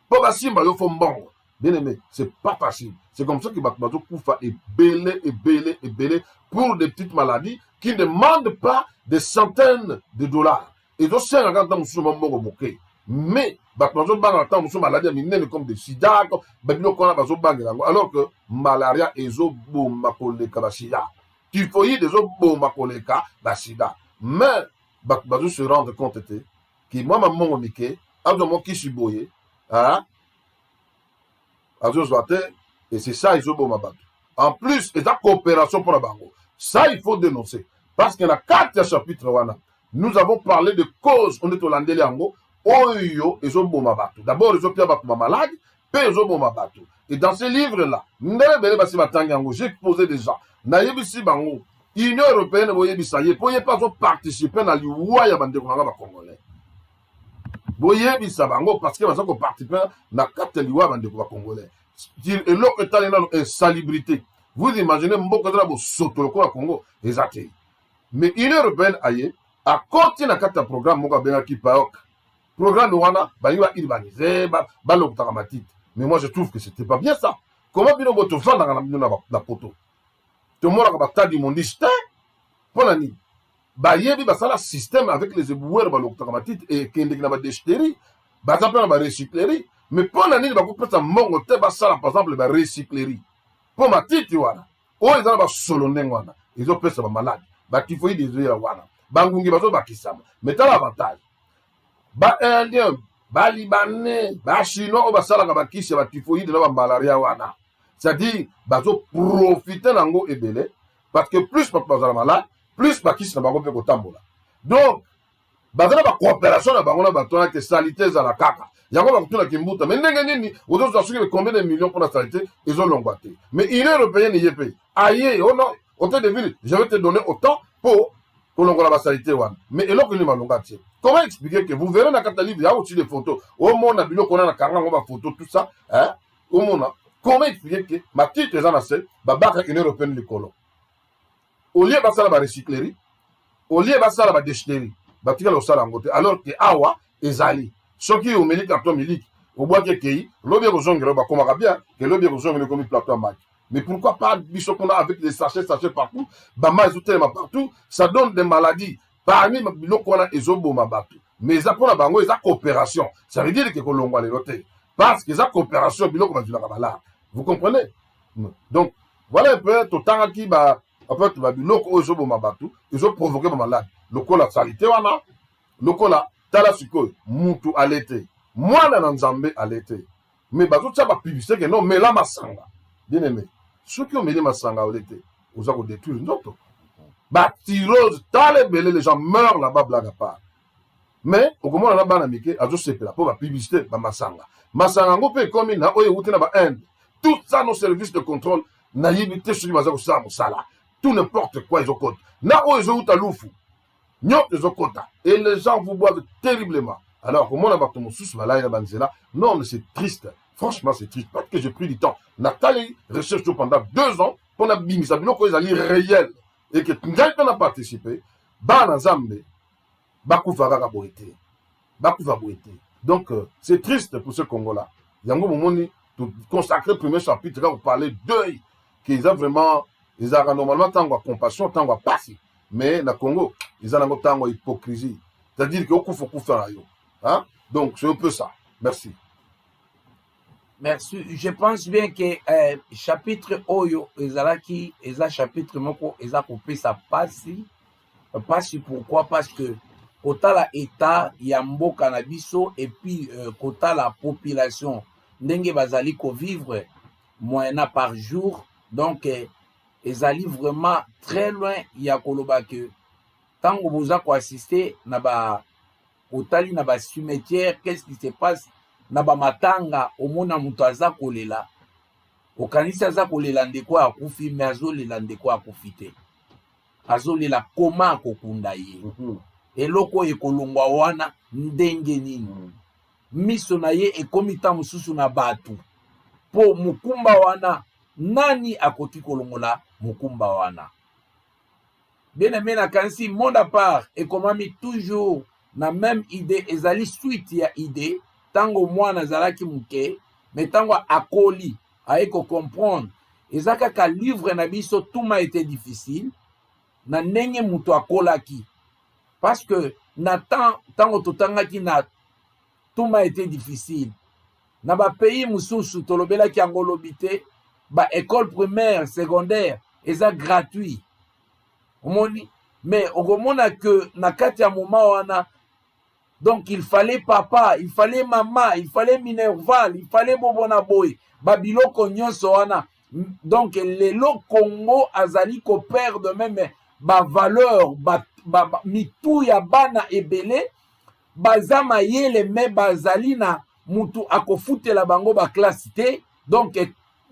po basimba yo fo mbongo bien aimé c'est pas facile c'est comme ça que bato bazokufa ebele pour des petites maladies qui ne demandent pas des centaines de dollars ezosengaka ntango mosusu mbongo moke mais bato bazobanga ntango mosusu maladi ya minene comme des sida babiloko wana bazobangela yango alors que malaria ezoboma koleka basida typhoïde ezoboma koleka basida mais bato bazo se rendre compte te ki mwa mamongo mike azwa mwa kisi boye azozwa te et c'est ça ezoboma bato en plus eza coopération mpona bango ça il faut dénoncer parce que na 4 chapitre wana nous avons parlé de cause on est tolandeli yango oyo ezoboma bato d'abord ezopia bato bamalade mpe ezoboma bato et dans ce livre là ndenge bele basi batangi yango j'ai posé déjà nayebisi bango union européenne boyebisa ye mpo ye mpe azoparticipe na liwa ya bandeko nanga bacongolais boyebisa bango parce que baza koparticipe na kati ya liwa ya bandeko bacongolais eloko etali nano insalubrité vous imaginez mboka ezala bosoto lokola Congo eza te mais union européenne aye akoti na kati ya programme moko abengaki PAOK programme wana balingi baurbaniser balokotaka matite mais moi je trouve que c'était pas bien ça comment bino bo tovandaka na bino na poto tomonaka batadi mondisi te mpo na nini bayebi basala système avec les éboueurs balokotaka matite ekendeki na badesheterie baza mpe na barecyclerie mais mpo na nini bakopesa mbongo te basala par exemple barecyclerie mpo matiti wana oyo eza na basolo ndenge wana ezopesa bamaladi batifoide ezoyela wana bangungi bazobakisama mais tala avantage baindien balibanais bachinois oyo basalaka bakisi ya batifoide na bamalaria wana c'est-à-dire bazoprofite nango ebele parce que plus bato bazala malade plus bakisi na bango mpe kotambola donc baza na bacoopération na bango na bato wana ke salite ezala kaka yango bakotunaki mbuta mais ndenge nini ozozwa soki combien de millions mpona salite ezolongwa te mais union européenne ye mpe aye ono hôtel de ville je vais te donner autant po kolongola basalite wana mais eloko nini malonga tie comment expliquer que vous verrez na kata livre ya aussi des photos omona biloko wana na karango bafoto tout ça omona comment expliquer que matite eza na se babaka union européenne likolo au lieu basala barecyclerie au lieu basala badesheterie batikala kosala yango te alors que awa ezali soki omeli carton miliki obwaki ekei lobi ekozongela bakomaka bien ke lobi ekozongela ekomi plateau ya maki Mais pourquoi pas Bishopona avec des sachets partout, Bama Ezotelema partout, ça donne des maladies. Parmi Bilokona Ezoboma partout. Mais ça pour la bango, ils ont coopération. Ça veut dire que Kolongwa les lotés. Parce qu'ils ont coopération, Biloko Bazula. Vous comprenez? Donc, voilà un peu, tout temps qui va, en fait, Biloko Ezoboma partout, ils ont provoqué ma malade. Lokola salité wana, lokola tala siko, mutu à l'été. Moi, là, dans Zambé à l'été. Mais bah, tout ça va publier que non, mais là, ma sanga. Bien aimé. Ceux qui ont mis ma sanga à l'été, vous avez détruit une autre. Bah, tirose, les gens meurent là-bas, blague à part. Mais, au moment où on a banamike, à tous ces pays-là, pour la publicité, bah, Masanga. Masanga, on peut comme il y a Inde. Tout ça, nos services de contrôle, naïveté, sur les sala. Tout n'importe quoi, ils ont compte. Na, ils ont à l'oufou. Ils ont compte. Et les gens vous boivent terriblement. Alors, comment on a battu mon sous, non, mais c'est triste. Franchement, c'est triste. Parce que j'ai pris du temps. Nathalie recherche pendant 2 ans pour la bimi. Ça veut dire qu'ils allaient réel. Et que quelqu'un a participé. Bah, Zambé. Donc, c'est triste pour ce Congo-là. Yango Momoni, consacré le premier chapitre, là, vous parlez d'œil, qu'ils ont vraiment, ils ont normalement tant de compassion, tant de passion. Mais le Congo, ils ont tant de hypocrisie. C'est-à-dire qu'il faut faire hein? Donc, c'est un peu ça. Merci. Merci. Je pense bien que chapitre Oyo, Ezalaki, Eza chapitre Moko, Eza coupé sa passi. Passi pourquoi? Parce que kota la état ya mboka na biso et puis kota la population ndenge bazali ko vivre moyena par jour, donc ezali vraiment très loin ya koloba que tango boza ko assister na ba otali na ba cimetière, qu'est-ce qui se passe na ba matanga omona mutu aza kolela okanisi aza kolela ndeko akufi mais azolela ndeko akufi te, azolela koma akokunda ye. Eloko ekolongwa wana ndenge nini miso na ye ekomita mususu na batu po mukumba wana nani akoki kolongola mukumba wana. Bien aimé na kansi monde à part ekomami toujours na même idée, ezali suite ya idée tango mwana zalaki muke mais tango akoli aeko comprendre ezaka ka livre na biso tout m'a été difficile na ndenge muto akolaki. Parce que tant totangaki na tout m'a été difficile. Na ba pays mususu tolobela ki angolobité, ba école primaire, secondaire, eza gratuit. Omoni, mais okomona que na kati ya moment wana, donc il fallait papa, il fallait maman, il fallait Minerval, il fallait Bobona Boy, ba biloko nyonso wana. Donc lelo Congo azali ko perdre même ba valeur, mitu ya bana ebele bazama yele me bazali na mutu akofutela bango ba classe te, donc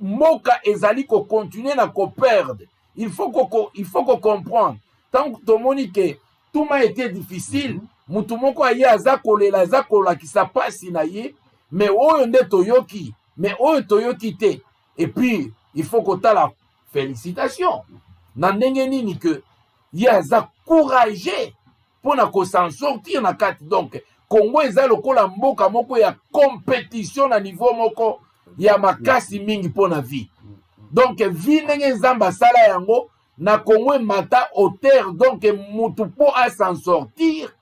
moka ezali ko continuer na ko perdre. Il faut qu'on comprendre tant que tomoni que tout m'a été difficile, mutu moko aye azakolela ki sa pasi na ye, mais oyo nde toyoki, mais oyo toyoki te. Et puis il faut qu'on ta la félicitation na ndenge nini que yaza courageux pour na ko s'en sortir na kati. Donc Congo eza lokola mboka moko ya compétition na niveau moko ya makasi mingi pona vie. Donc vie ndenge nzamba sala yango na Congo mata hauteur, donc mutu po a s'en sortir.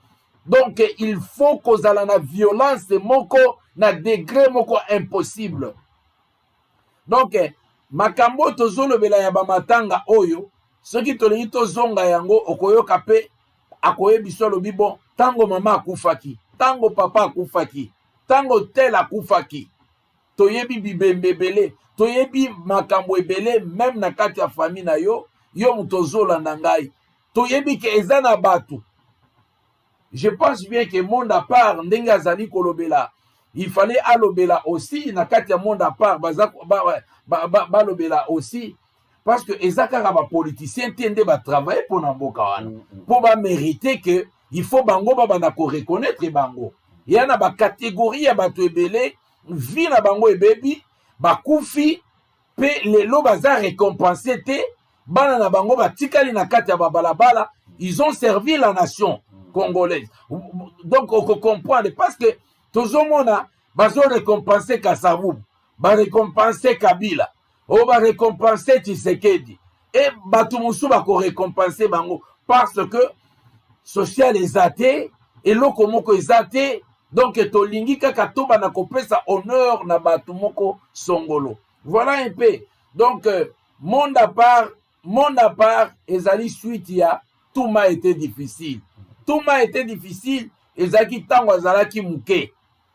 Donc il faut kozala na violence moko na degré moko impossible. Donc makambo tozolobela ya ba matanga oyo soki tolingi tozonga yango okoyoka pe akoyebisa lobi bon tango mama akufaki, tango papa akufaki, tango tel akufaki, toyebi bibembe ebele, toyebi makambo ebele même na kati ya famille na yo mutu ozolanda ngai, toyebi ke eza na bato. Je pense bien que monde à part ndenge azali kolobela, il fallait alobela aussi na kati ya monde à part balobela aussi. Parce que ezaka ba politicien tiende ba travailler pour na mboka wana pour ba mériter que il faut bango ba bana ko reconnaître bango. Il y a na ba catégorie ya bato ebele vie na bango ebebi ba kufi pe lelo baza récompensé te bana na bango ba tikali na kati ya balabala, ils ont servi la nation congolaise. Donc on comprend parce que tozomona bazo récompenser Kasavubu, ba récompenser Kabila. on va récompenser Tshisekedi. Et Batumusu va récompenser Bango parce que social est athée et lokomoko est athée. Donc tolingi kaka toba na kopesa honneur na Batumoko Songolo. Voilà un peu. Donc monde à part, ezali suite ya tout m'a été difficile. Tout m'a été difficile. Ezaki tango azalaki muke.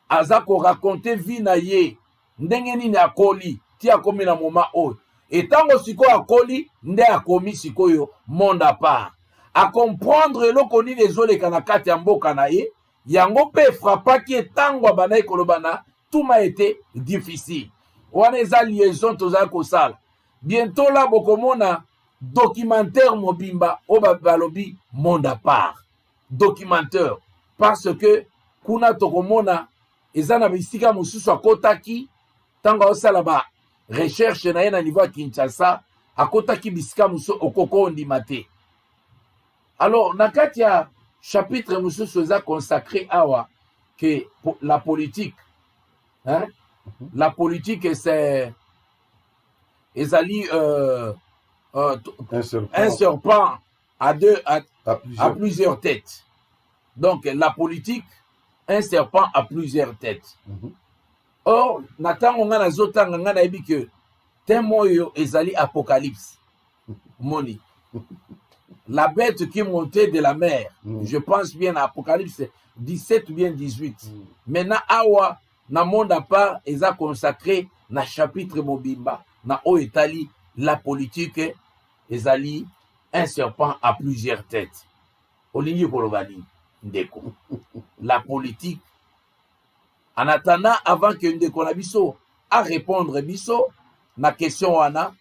Azako raconter vie na ye. Ndenge nini akoli. Ti akomi na moment oyo. Et tango siko akoli, nde akomi sikoyo monde à part. À comprendre eloko nini ezoleka na kati ya mboka na ye. Yango pe frappaki tango bana ekolobana. Tout m'a été difficile. Wana eza liaison tozali kosala. Bientôt là bokomona documentaire mobimba oba balobi monde à part. Documentaire parce que kuna tokomona eza na bisika mosusu akotaki tango osala ba recherche na ye na niveau ya Kinshasa akotaki bisika mosusu okoko ndima te. Alors na kati ya chapitre mosusu eza consacré awa que la politique, hein? La politique c'est ezali un serpent à plusieurs têtes. Donc la politique, un serpent à plusieurs têtes. Or natango nga nazotanga nga nayebi que témoin yo ezali apocalypse. Moni. La bête qui montait de la mer. Je pense bien à Apocalypse 17 ou bien 18. Maintenant awa na monde à part eza consacré na chapitre mobimba na o etali la politique ezali un serpent à plusieurs têtes. Olingi kolobani ndeko. La politique en attendant avant que ndeko na biso a répondre biso na question wana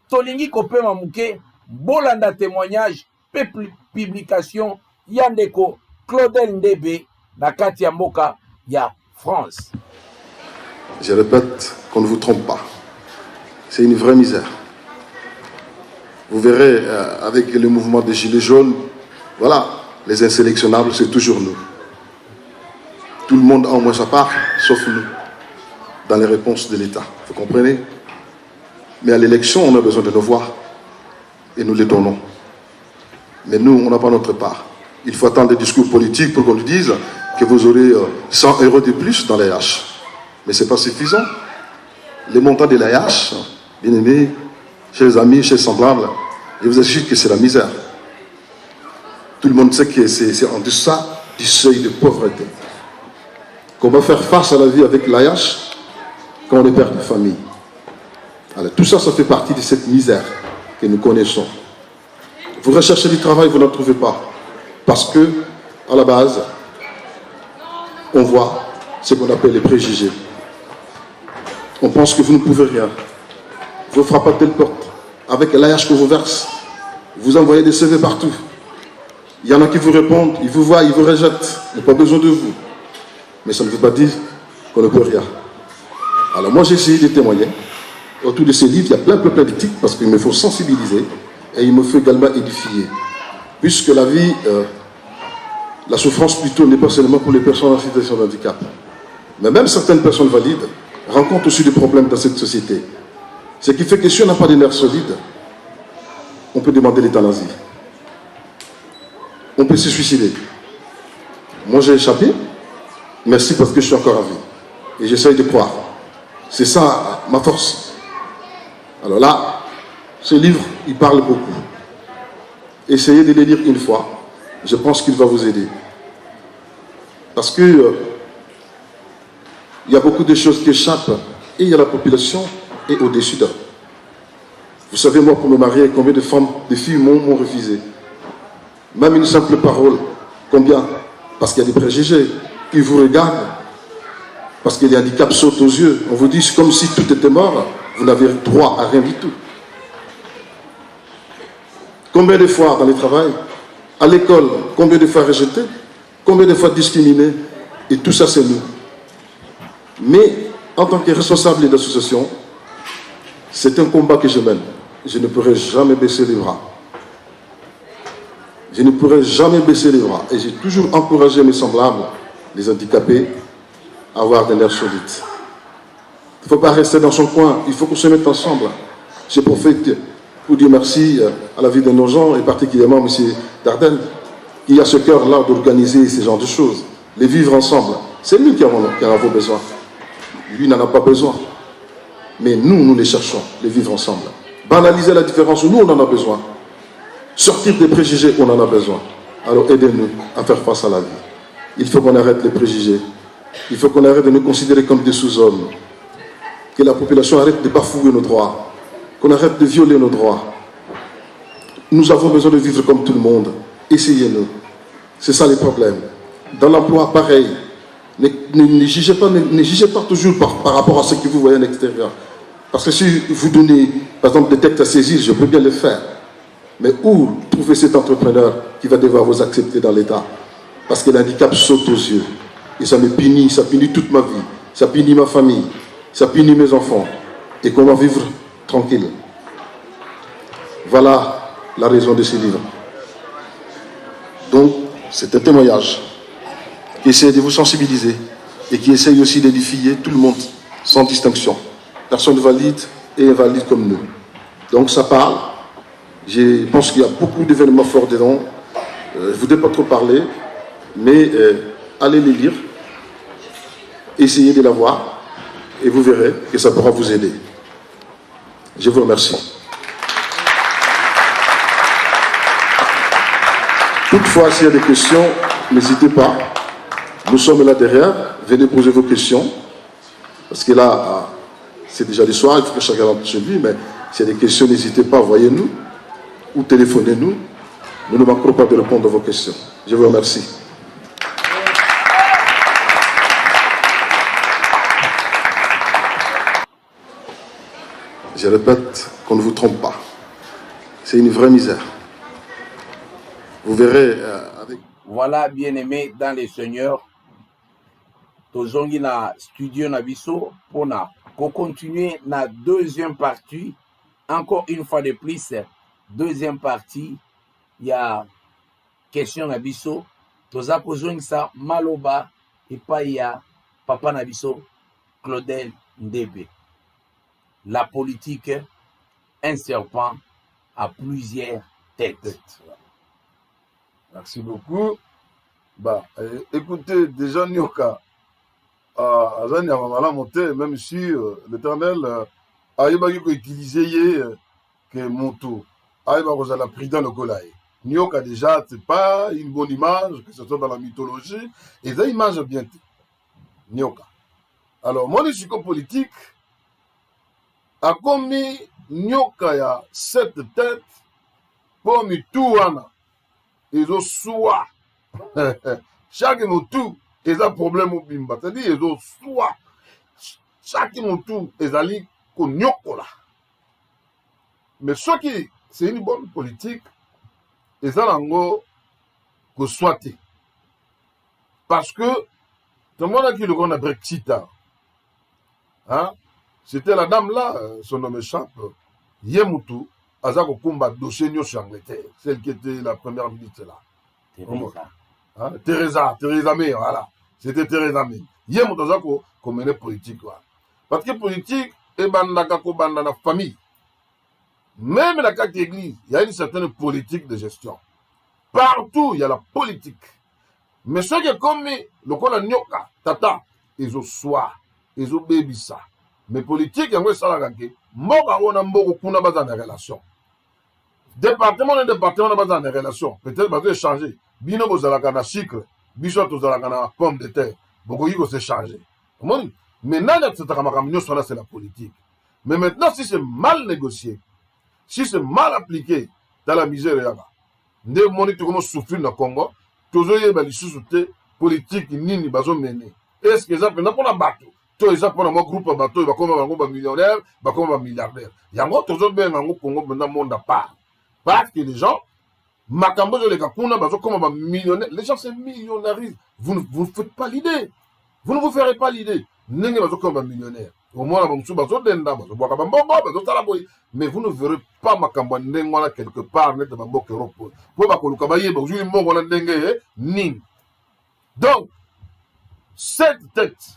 tolingi kopema muke bolanda témoignage pe publication ya ndeko Claudel Ndebe na kati ya mboka ya France. Je répète qu'on ne vous trompe pas. C'est une vraie misère. Vous verrez avec le mouvement des Gilets jaunes, voilà, les insélectionnables, c'est toujours nous. Tout le monde a au moins sa part, sauf nous, dans les réponses de l'État. Vous comprenez? Mais à l'élection, on a besoin de nos voix et nous les donnons. Mais nous, on n'a pas notre part. Il faut attendre des discours politiques pour qu'on nous dise que vous aurez 100 € de plus dans les haches. Mais ce n'est pas suffisant. Les montants de la hache, bien aimés, chers amis, chers semblables, je vous assure que c'est la misère. Tout le monde sait que c'est en deçà du seuil de pauvreté. Qu'on va faire face à la vie avec la hache quand on est père de famille. Alors, tout ça, ça fait partie de cette misère que nous connaissons. Vous recherchez du travail, vous n'en trouvez pas. Parce que, à la base, on voit ce qu'on appelle les préjugés. On pense que vous ne pouvez rien. Vous frappez à telle porte. Avec l'AH que vous verse, vous envoyez des CV partout. Il y en a qui vous répondent, ils vous voient, ils vous rejettent. Ils n'ont pas besoin de vous. Mais ça ne veut pas dire qu'on ne peut rien. Alors moi j'ai essayé de témoigner. Autour de ces livres, il y a plein de titres parce qu'il me faut sensibiliser et il me faut également édifier. Puisque la vie, la souffrance plutôt n'est pas seulement pour les personnes en situation de handicap. Mais même certaines personnes valides rencontrent aussi des problèmes dans cette société. Ce qui fait que si on n'a pas des nerfs solides, on peut demander l'euthanasie. On peut se suicider. Moi j'ai échappé. Merci parce que je suis encore à vie. Et j'essaye de croire. C'est ça ma force. Alors là, ce livre, il parle beaucoup. Essayez de le lire une fois. Je pense qu'il va vous aider. Parce que il y a beaucoup de choses qui échappent et il y a la population et au-dessus d'eux. Vous savez, moi, pour me marier, combien de femmes, de filles m'ont refusé. Même une simple parole, combien? Parce qu'il y a des préjugés. Ils vous regardent, parce que les handicaps sautent aux yeux. On vous dit comme si tout était mort, vous n'avez droit à rien du tout. Combien de fois dans le travail, à l'école, combien de fois rejetés, combien de fois discriminés, et tout ça c'est nous. Mais en tant que responsable de l'association, c'est un combat que je mène. Je ne pourrai jamais baisser les bras. Je ne pourrai jamais baisser les bras. Et j'ai toujours encouragé mes semblables, les handicapés, à avoir des nerfs solides. Il ne faut pas rester dans son coin. Il faut qu'on se mette ensemble. Je profite pour dire merci à la vie de nos gens, et particulièrement M. Dardenne, qui a ce cœur-là d'organiser ce genre de choses, les vivre ensemble. C'est nous qui en avons besoin. Lui n'en a pas besoin. Mais nous les cherchons, les vivre ensemble. Banaliser la différence, nous, on en a besoin. Sortir des préjugés, on en a besoin. Alors aidez-nous à faire face à la vie. Il faut qu'on arrête les préjugés. Il faut qu'on arrête de nous considérer comme des sous-hommes. Que la population arrête de bafouer nos droits. Qu'on arrête de violer nos droits. Nous avons besoin de vivre comme tout le monde. Essayez-nous. C'est ça les problèmes. Dans l'emploi, pareil. Ne jugez pas toujours par rapport à ce que vous voyez à l'extérieur. Parce que si vous donnez, par exemple, des textes à saisir, je peux bien le faire. Mais où trouver cet entrepreneur qui va devoir vous accepter dans l'État? Parce que l'handicap saute aux yeux. Et ça me punit, ça punit toute ma vie. Ça punit ma famille. Ça punit mes enfants. Et qu'on va vivre tranquille. Voilà la raison de ce livre. Donc, c'est un témoignage qui essaie de vous sensibiliser et qui essaie aussi d'édifier tout le monde, sans distinction. Personne valide et invalide comme nous. Donc ça parle. Je pense qu'il y a beaucoup d'événements forts dedans. Je ne voudrais pas trop parler, mais allez les lire, essayez de la voir, et vous verrez que ça pourra vous aider. Je vous remercie. Toutefois, s'il y a des questions, n'hésitez pas. Nous sommes là derrière. Venez poser vos questions. Parce que là, c'est déjà le soir, il faut que chacun rentre chez lui. Mais s'il y a des questions, n'hésitez pas, voyez-nous ou téléphonez-nous. Nous ne manquerons pas de répondre à vos questions. Je vous remercie. Je répète qu'on ne vous trompe pas. C'est une vraie misère. Vous verrez avec... Voilà, bien-aimés dans les seigneurs, tozongi na studio na biso pour continuer na deuxième partie. Encore une fois de plus, deuxième partie, il y a question na biso. Toza kozongi sa maloba et pas il y a papa na biso Claudel Ndebe. La politique, un serpent à plusieurs têtes. Merci beaucoup. Bah, écoutez, déjà Nyoka, Azani Amamala monté, même si l'Éternel a utilisé que Monto, a la prudent le Golaï. Nyoka déjà, c'est pas une bonne image, que ce soit dans la mythologie, et ça image bien. Nyoka. Alors, mon politique a commis Nyoka ya 7 têtes pour Mitouana. Ils ont soit chaque motu ils ont problème au bimba, c'est-à-dire ils ont soit chaque motu ils allaient konyokola. Mais ce qui c'est une bonne politique, ils ont que soit parce que tout le monde a qui le qu'on a Brexit, hein, c'était la dame là, son nom échappe, Yemutu. Azako Kumba dossier sur Angleterre, celle qui était la première ministre là. Teresa May, voilà. C'était Teresa May. Hier, mon Azako, comme une politique. Parce que politique, et dans la famille. Même la carte église, il y a une certaine politique de gestion. Partout, il y a la politique. Mais ceux qui ont commis, le qu'on a nyoka, tata, ils ont soin, ils ont baby ça. Mais politique, il y a un salaganké. Moka on a beaucoup kuna bazan de relations. Département de département bazan de relations. Peut-être parce que changer. Bino bozalaka na sucre, biso tozalaka na pomme de terre. Beaucoup il faut se changer. Maintenant c'est la politique. Mais maintenant si c'est mal négocié, si c'est mal appliqué dans la misère là-bas. Nde moni tu comment souffrir na Congo, tozoye ba lisusu te politique nini bazo mener. Est-ce que ça peut na pona bateau? Tout ça pour un groupe bateau, il va comme un millionnaire, il va comme un milliardaire. Il y a encore toujours bien un Congo dans le monde à part. Parce que les gens, Makambo de l'Ekakuna, comme un millionnaire, les gens se millionnarisent. Vous ne faites pas l'idée. Vous ne vous ferez pas l'idée. N'est comme un millionnaire. Au moins, mais vous ne verrez pas Makambo Nengwana quelque part, net de Bamboke Europe. Donc, cette tête,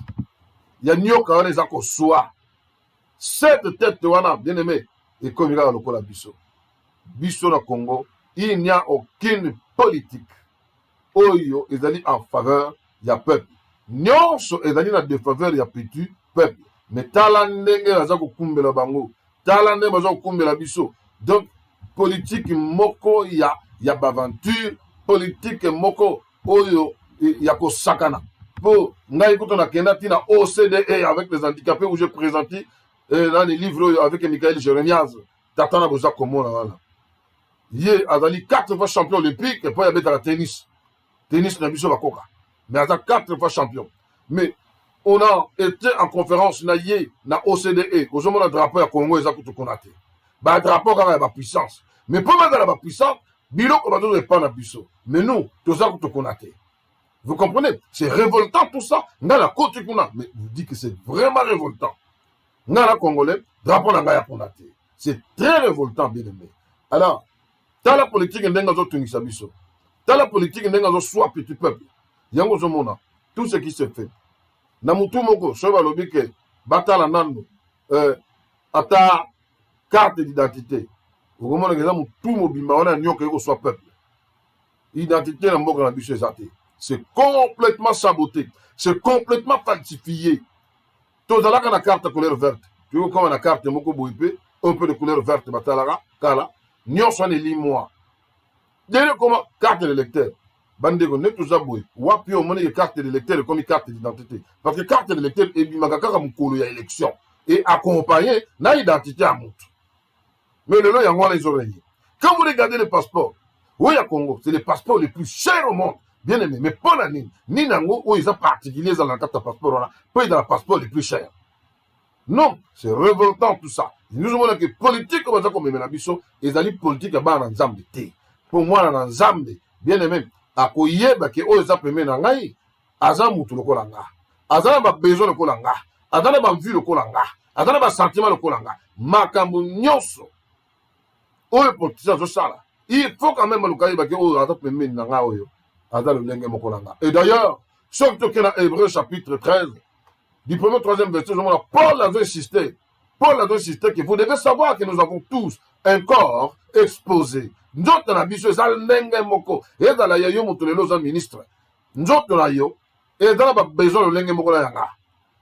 il y a Nyoka on les a soit cette tête wana bien aimé et comme il a le biso. Biso na Congo, il n'y a aucune politique. Oyo ezali en faveur ya peuple. Nyonso ezali na défaveur ya petit peuple. Mais tala ndenge baza kokumbela bango. Tala ndenge baza kokumbela biso. Donc politique moko ya baventure, politique moko oyo ya kosakana. Pour ngai kuto na kenda tina OCDE avec les handicapés où j'ai présenté dans les livres avec Michael Jérémiaz. Tatana boza komona wana. Yé azali 4 fois champion olympique et puis il y a la tennis. Tennis na biso bakoka. Mais il y a 4 fois champion. Mais on a été en conférence na yé na OCDE. Aux hommes, on a drapeau à Congo et Zakuto Konate. Bah, drapeau quand même la puissance. Mais pour mettre la puissance, bilo on va donner pas la puissance. Mais nous, tout ça Zakuto Konate. Vous comprenez? C'est révoltant tout ça. Dans la côte qu'on a. Mais vous dites que c'est vraiment révoltant. Dans la Congolais, drapeau na Gaya Konate. C'est très révoltant, bien aimé. Alors, dans la politique, on a Tunisa biso. Dans la politique, on a soit petit peuple. Yango zomona, tout ce qui se fait. Na mutu moko, soba lobi ke batala nando, ata carte d'identité. Vous comprenez que mutu mobimba wana nyoka yoko soit peuple. Identité na mboka na biso ezate. C'est complètement saboté. C'est complètement falsifié. Tozalaka na carte couleur verte. Tu vois comme na carte moko boipe, un peu de couleur verte batalaka, kala. Nyonso ne li moi. Dès comment carte d'électeur. Bandego ne tout ça boy. Wapi au monnaie carte d'électeur comme carte d'identité. Parce que carte d'électeur est bimakaka mukolo ya élection et accompagné na identité à montre. Mais le nom y a moi les oreilles. Quand vous regardez les passeports, oui à Congo, c'est les passeports les plus chers au monde. Bien aimé, mais pas la nine. Ni nango où ils ont particulier dans la carte passeport là, pas dans la passeport les plus chers. Non, c'est révoltant tout ça. Nous avons que politique comme ça comme la biso, ils allaient politique à bas en Zambie. Pour moi en Zambie, bien aimé, à koyeba que eux ça permet na ngai, azam mutu le kolanga. Azana ba besoin le kolanga. Azana ba vue le kolanga. Azana ba sentiment le kolanga. Makambo nyonso. Oyo politicien zo sala. Il faut quand même le kayeba que eux azam permet na ngai oyo. Azana le lenge mokolanga. Et d'ailleurs, surtout que dans Hébreux chapitre 13, du premier au troisième verset, Paul avait insisté. Paul a insisté que vous devez savoir que nous avons tous un corps exposé. Nous avons besoin de moko. Et dans la yayo motulelo za ministre. Nous avons besoin de l'enge moko la yanga.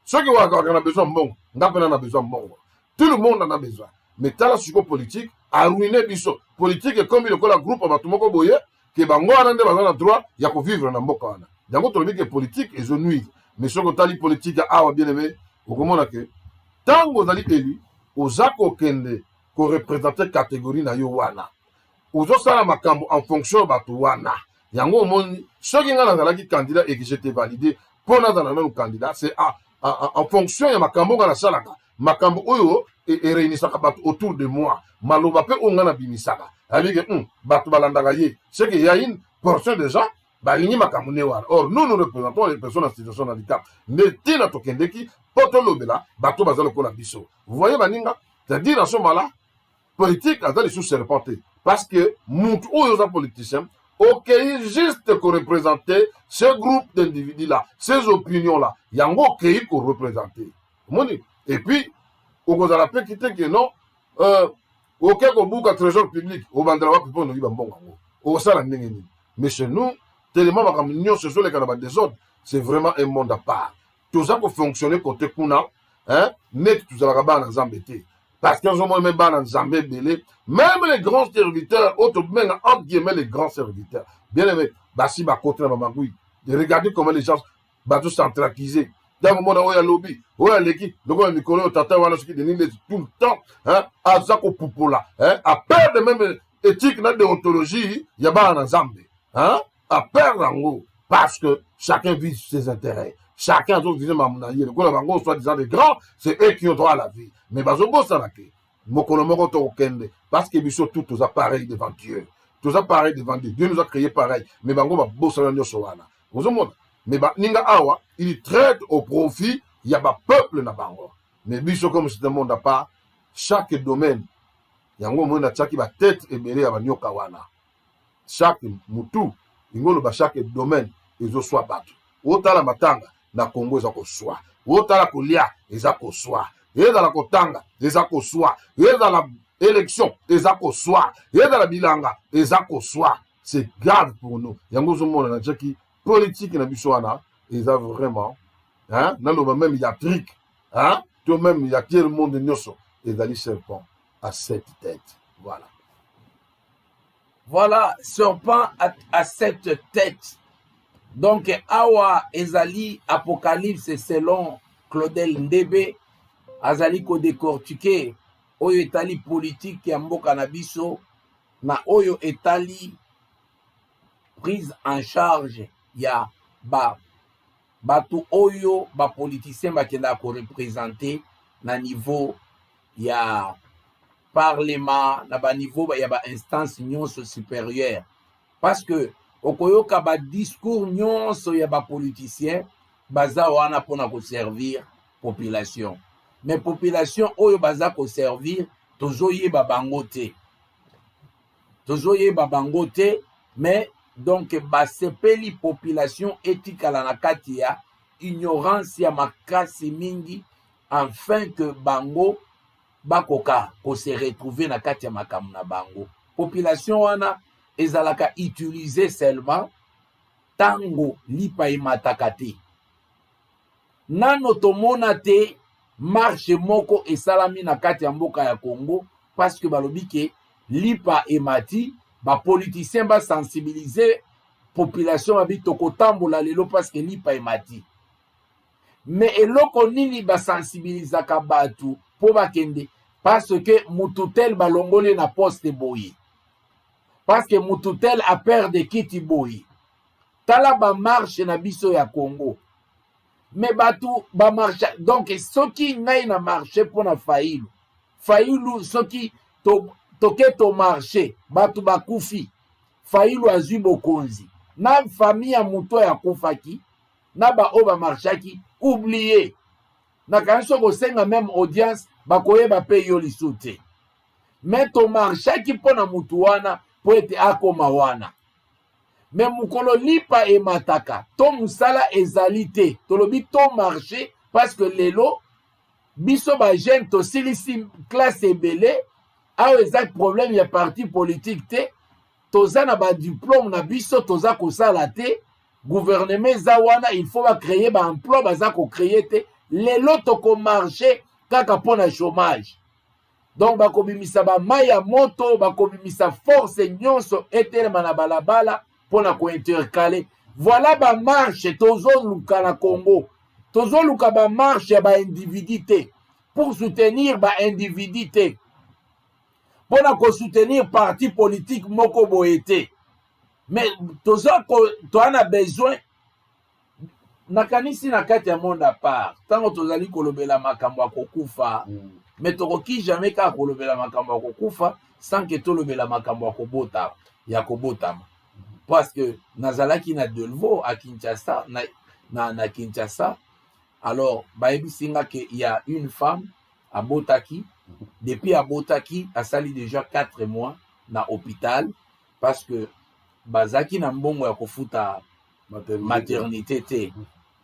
Ceux qui ont besoin de bon, n'a besoin de bon. Tout le monde en a besoin. Mais tala suko politique a ruiné biso. Politique est comme le groupe ba tumoko boye que bango anande bazana droit ya ko vivre na mboka wana. Yango tolobi que politique et je nuit. Mais ce que tali politique a bien aimé, au comment que tant vous allez élu, aux akokende ko représenter catégorie na yo wana. Aux osala makambo en fonction batu wana. Yango moni ceux qui ngana zalaki candidat et que j'étais validé pour na zala na candidat, c'est en fonction ya makambo ngana salaka. Makambo oyo et réunissaka batu autour de moi. Maloba pe ongana bimisaka. Avec batu balandaka ye. C'est que y a une portion de gens or, nous, nous représentons les personnes en situation de handicap. Netina tokendeki, potolobela, bato bazalo kola biso. Vous voyez, Maninga? C'est-à-dire, à ce moment-là, politique a des sous-serpentés. Parce que, mount ou yosa politiciens, ok, juste qu'on représenter ce groupe d'individus-là, ces opinions-là. Yango ok qu'on représenter. Et puis, au Gozala peut quitter que non, ok qu'on bouge à trésor public, au Bandrawa, puis on nous dit bon, au Sala Nengeni. Mais chez nous, tellement ce sont les canabas des autres, c'est vraiment un monde à part. Tout ça pour fonctionner côté Kuna, hein, net tout ça là-bas en Zambété. Parce qu'ils ont même en Zambé belé, même les grands serviteurs, autres même entre guillemets les grands serviteurs. Bien aimé, Bassi ba côté na Bamangui. Regardez comment les gens bateaux centralisés. Dans le monde où il y a lobby, où il y a l'équipe, le gars Nicolas Tata voilà ce qui dénigre tout le temps, hein, à Zako Poupoula, hein, à perdre même éthique na déontologie, il y a pas en Zambé. Hein? À perdre en gros, parce que chacun vise ses intérêts. Chacun a son vision mamounaïe. Le Koulango, soit-disant des grands, c'est eux qui ont droit à la vie. Mais Bazobo Sanake, Mokonomoko Tokende, parce qu'ils sont tous aux appareils devant Dieu. Tous appareils devant Dieu. Dieu nous a créé pareil. Mais Bango va bosser dans Sowana. Vous avez mais Ninga Awa, il traite au profit, il y a un peuple na Bango. Mais Bicho, comme c'est un monde à part, chaque domaine, il y a un moment qui va tête et mêlé à Banyokawana. Chaque mutu ingolo ba chaque domaine ezo soit battu otala matanga na Congo ezako soit otala kolia ezako soit ezala kotanga ezako soit ezala élection ezako soir yedala bilanga ezako soir. C'est grave pour nous. Yango zomo na jaki politique na biso wana eza vraiment hein naloba même il y a trick hein toi même il y a quel monde nyoso ezali serpent à 7 têtes. Voilà. Voilà, serpent à 7 têtes. Donc, awa ezali apocalypse selon Claudel Ndebe, azali ko décortiquer oyo etali politique ya mboka na biso na oyo etali prise en charge ya batu oyo ba politicien bakenda ko représenter na niveau ya parlement na ba niveau ya ba instance nyonso supérieure, parce que okoyoka ba discours nyonso ya ba politicien baza wana pona ko servir population, mais population oyo baza ko servir tozoyeba bango te, mais donc basepeli population etikala na kati ya ignorance ya makasi mingi, afin que bango bakoka ko se retrouver na kati ya makamu na bango. Population wana ezalaka utiliser seulement tango lipa emataka te. Nano tomona te marche moko esalami na kati ya mboka ya Congo, parce que balobi ke lipa emati, ba politicien ba sensibiliser population abi tokotambola lelo parce que lipa emati. Mais eloko nini ba sensibilisaka batu po bakende, parce que mututel balongole na poste boyi, parce que mututel a peur de kiti boyi. Tala ba marche na biso ya Congo, mais batu ba marche, donc soki ngai na marche pona failu soki toke to marche batu bakufi, failu azwi bokonzi na famille ya muto ya kufaki na ba o ba marchaki oublié na kanso kosenga même audience bakoyeba pe yo lisute, mais to marchaki pona mutu wana po ete akoma wana. Mais mukolo lipa emataka to musala ezali te, tolobi to marché, parce que lelo biso ba jeune to silisi classe ebele awo exact problème ya parti politique te, toza na ba diplôme na biso toza kosala te, gouvernement za wana il faut ba créer ba emploi baza ko créer te, lelo to ko marché kaka pona chômage. Donc bako bimisa ba maya moto, bako bimisa force nyonso etelema na balabala pona ko intercaler. Voilà ba marche tozo luka na Congo, tozo luka ba marche ba individuité pour soutenir ba individuité, pona ko soutenir parti politique moko boete. Mais tozo ko to ana besoin nakanisi na kati ya monde à part, tango tozali kolobela makambo akokufa, mais tokoki jamais ka kolobela makambo akokufa sans que tolobela makambo akobota ya kobotama. Parce que nazalaki na Delvaux à Kinshasa, na Kinshasa, alors baebisinga que il y a une femme à Botaki, depuis à Botaki a sali déjà 4 mois na hôpital, parce que bazaki na mbongo ya kofuta maternité te.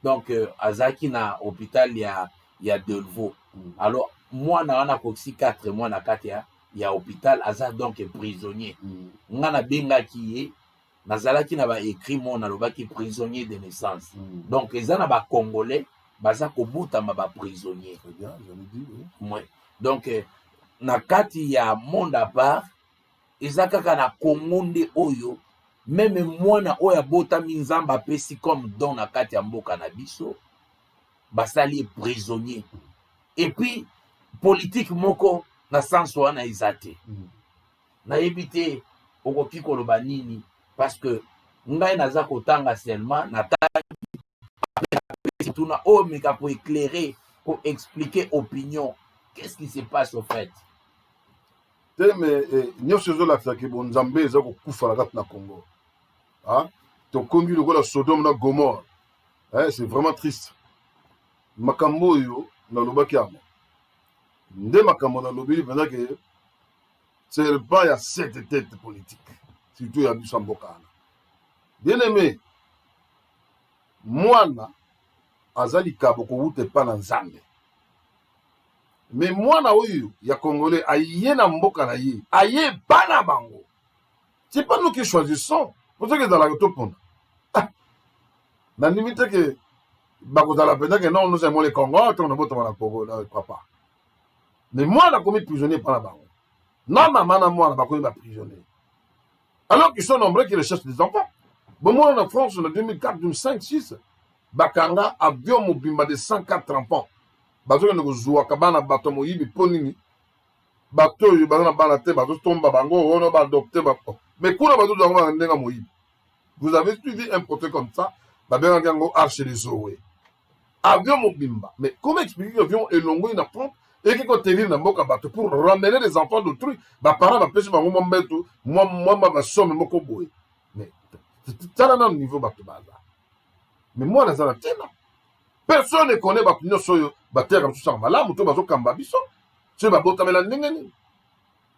Donc azaki na hôpital ya Delvaux. Alors moi na wana koksi 4 mois na kati ya hôpital, aza donc prisonnier. Ngana bengaki ye nazalaki na ba écrit mon alobaki prisonnier de naissance. Donc ezana ba congolais baza kobuta ma ba prisonnier. Très bien, j'en ai dit. Oui. Ouais. Donc na kati ya monde à part ezaka na Congo nde oyo, même mwana oya bota minzamba pesi comme don na kati ya mboka na biso basali prisonnier. Et puis politique moko na sens wana ezate. Na ebité okoki koloba nini, parce que ngai naza kotanga seulement na tangi tuna o meka pour éclairer, pour expliquer opinion, qu'est-ce qui se passe au fait. Mais nyonso ezolakisa ke bo nzambe eza kokufa na kati na Congo. Hein? Tokomi lokola Sodome na Gomorre. Hein? C'est vraiment triste. Makambo oyo nalobaki yango. Nde makambo nalobi penza ke c'est pas ya 7 têtes politiques. Surtout ya biso mboka. Bien aimé, mwana azali kabo kowute pa na nzambe. Mais moi na oyo ya congolais aye na mboka na ye aye bana bango. C'est pas nous qui choisissons. Pour ça que dans la retour pour na limite que bakozala peut-être que non nous aimons les Congolais on a beau tomber la Congo là papa. Mais moi na commis prisonnier par la bango. Non maman na moi na commis ba prisonnier. Alors qu'ils sont nombreux qui recherchent des enfants. Bon moi en France en 2004 2005 6 bakanga avion mobimba de 104 enfants. Bazo ne kozwa kabana bato moyibi ponini. Bato yo bazana bana te bazo tomba bango ono ba adopter ba. Mais kuna bazo zango ndenga moyibi. Vous avez suivi un portrait comme ça, babena gango arche les Zoé. Avion mobimba. Mais comment expliquer que l'avion est longué na pompe et qu'il continue na mboka bato pour ramener les enfants d'autrui. Ba parents ba pêche bango mombeto, moi ba somme moko boy. Mais ça là niveau bato baza. Mais moi na zana tena. Personne ne connaît bato nyoso yo ba terre comme ça malamu to bazo kamba biso. C'est ba botamela ndengeni.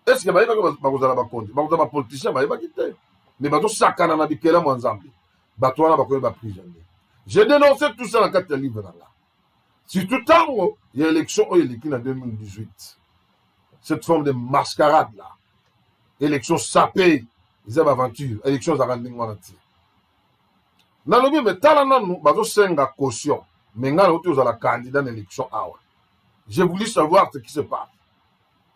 Est-ce que ba yeba ko ba kozala ba konti, ba kozala ba politicien ba yeba kité. Mais bato sakana na bikela mwanzambi. Bato wana bakoye ba prisonnier. J'ai dénoncé tout ça dans 4 livres là. Si tout temps il y a élection en 2018. Cette forme de mascarade là. Élection sapée, ils avaient aventure, élection za randing wana ti. Na lobi mais tala nanu bazo senga caution. Mais ngana oto za la candidat à l'élection awa. J'ai voulu savoir ce qui se passe.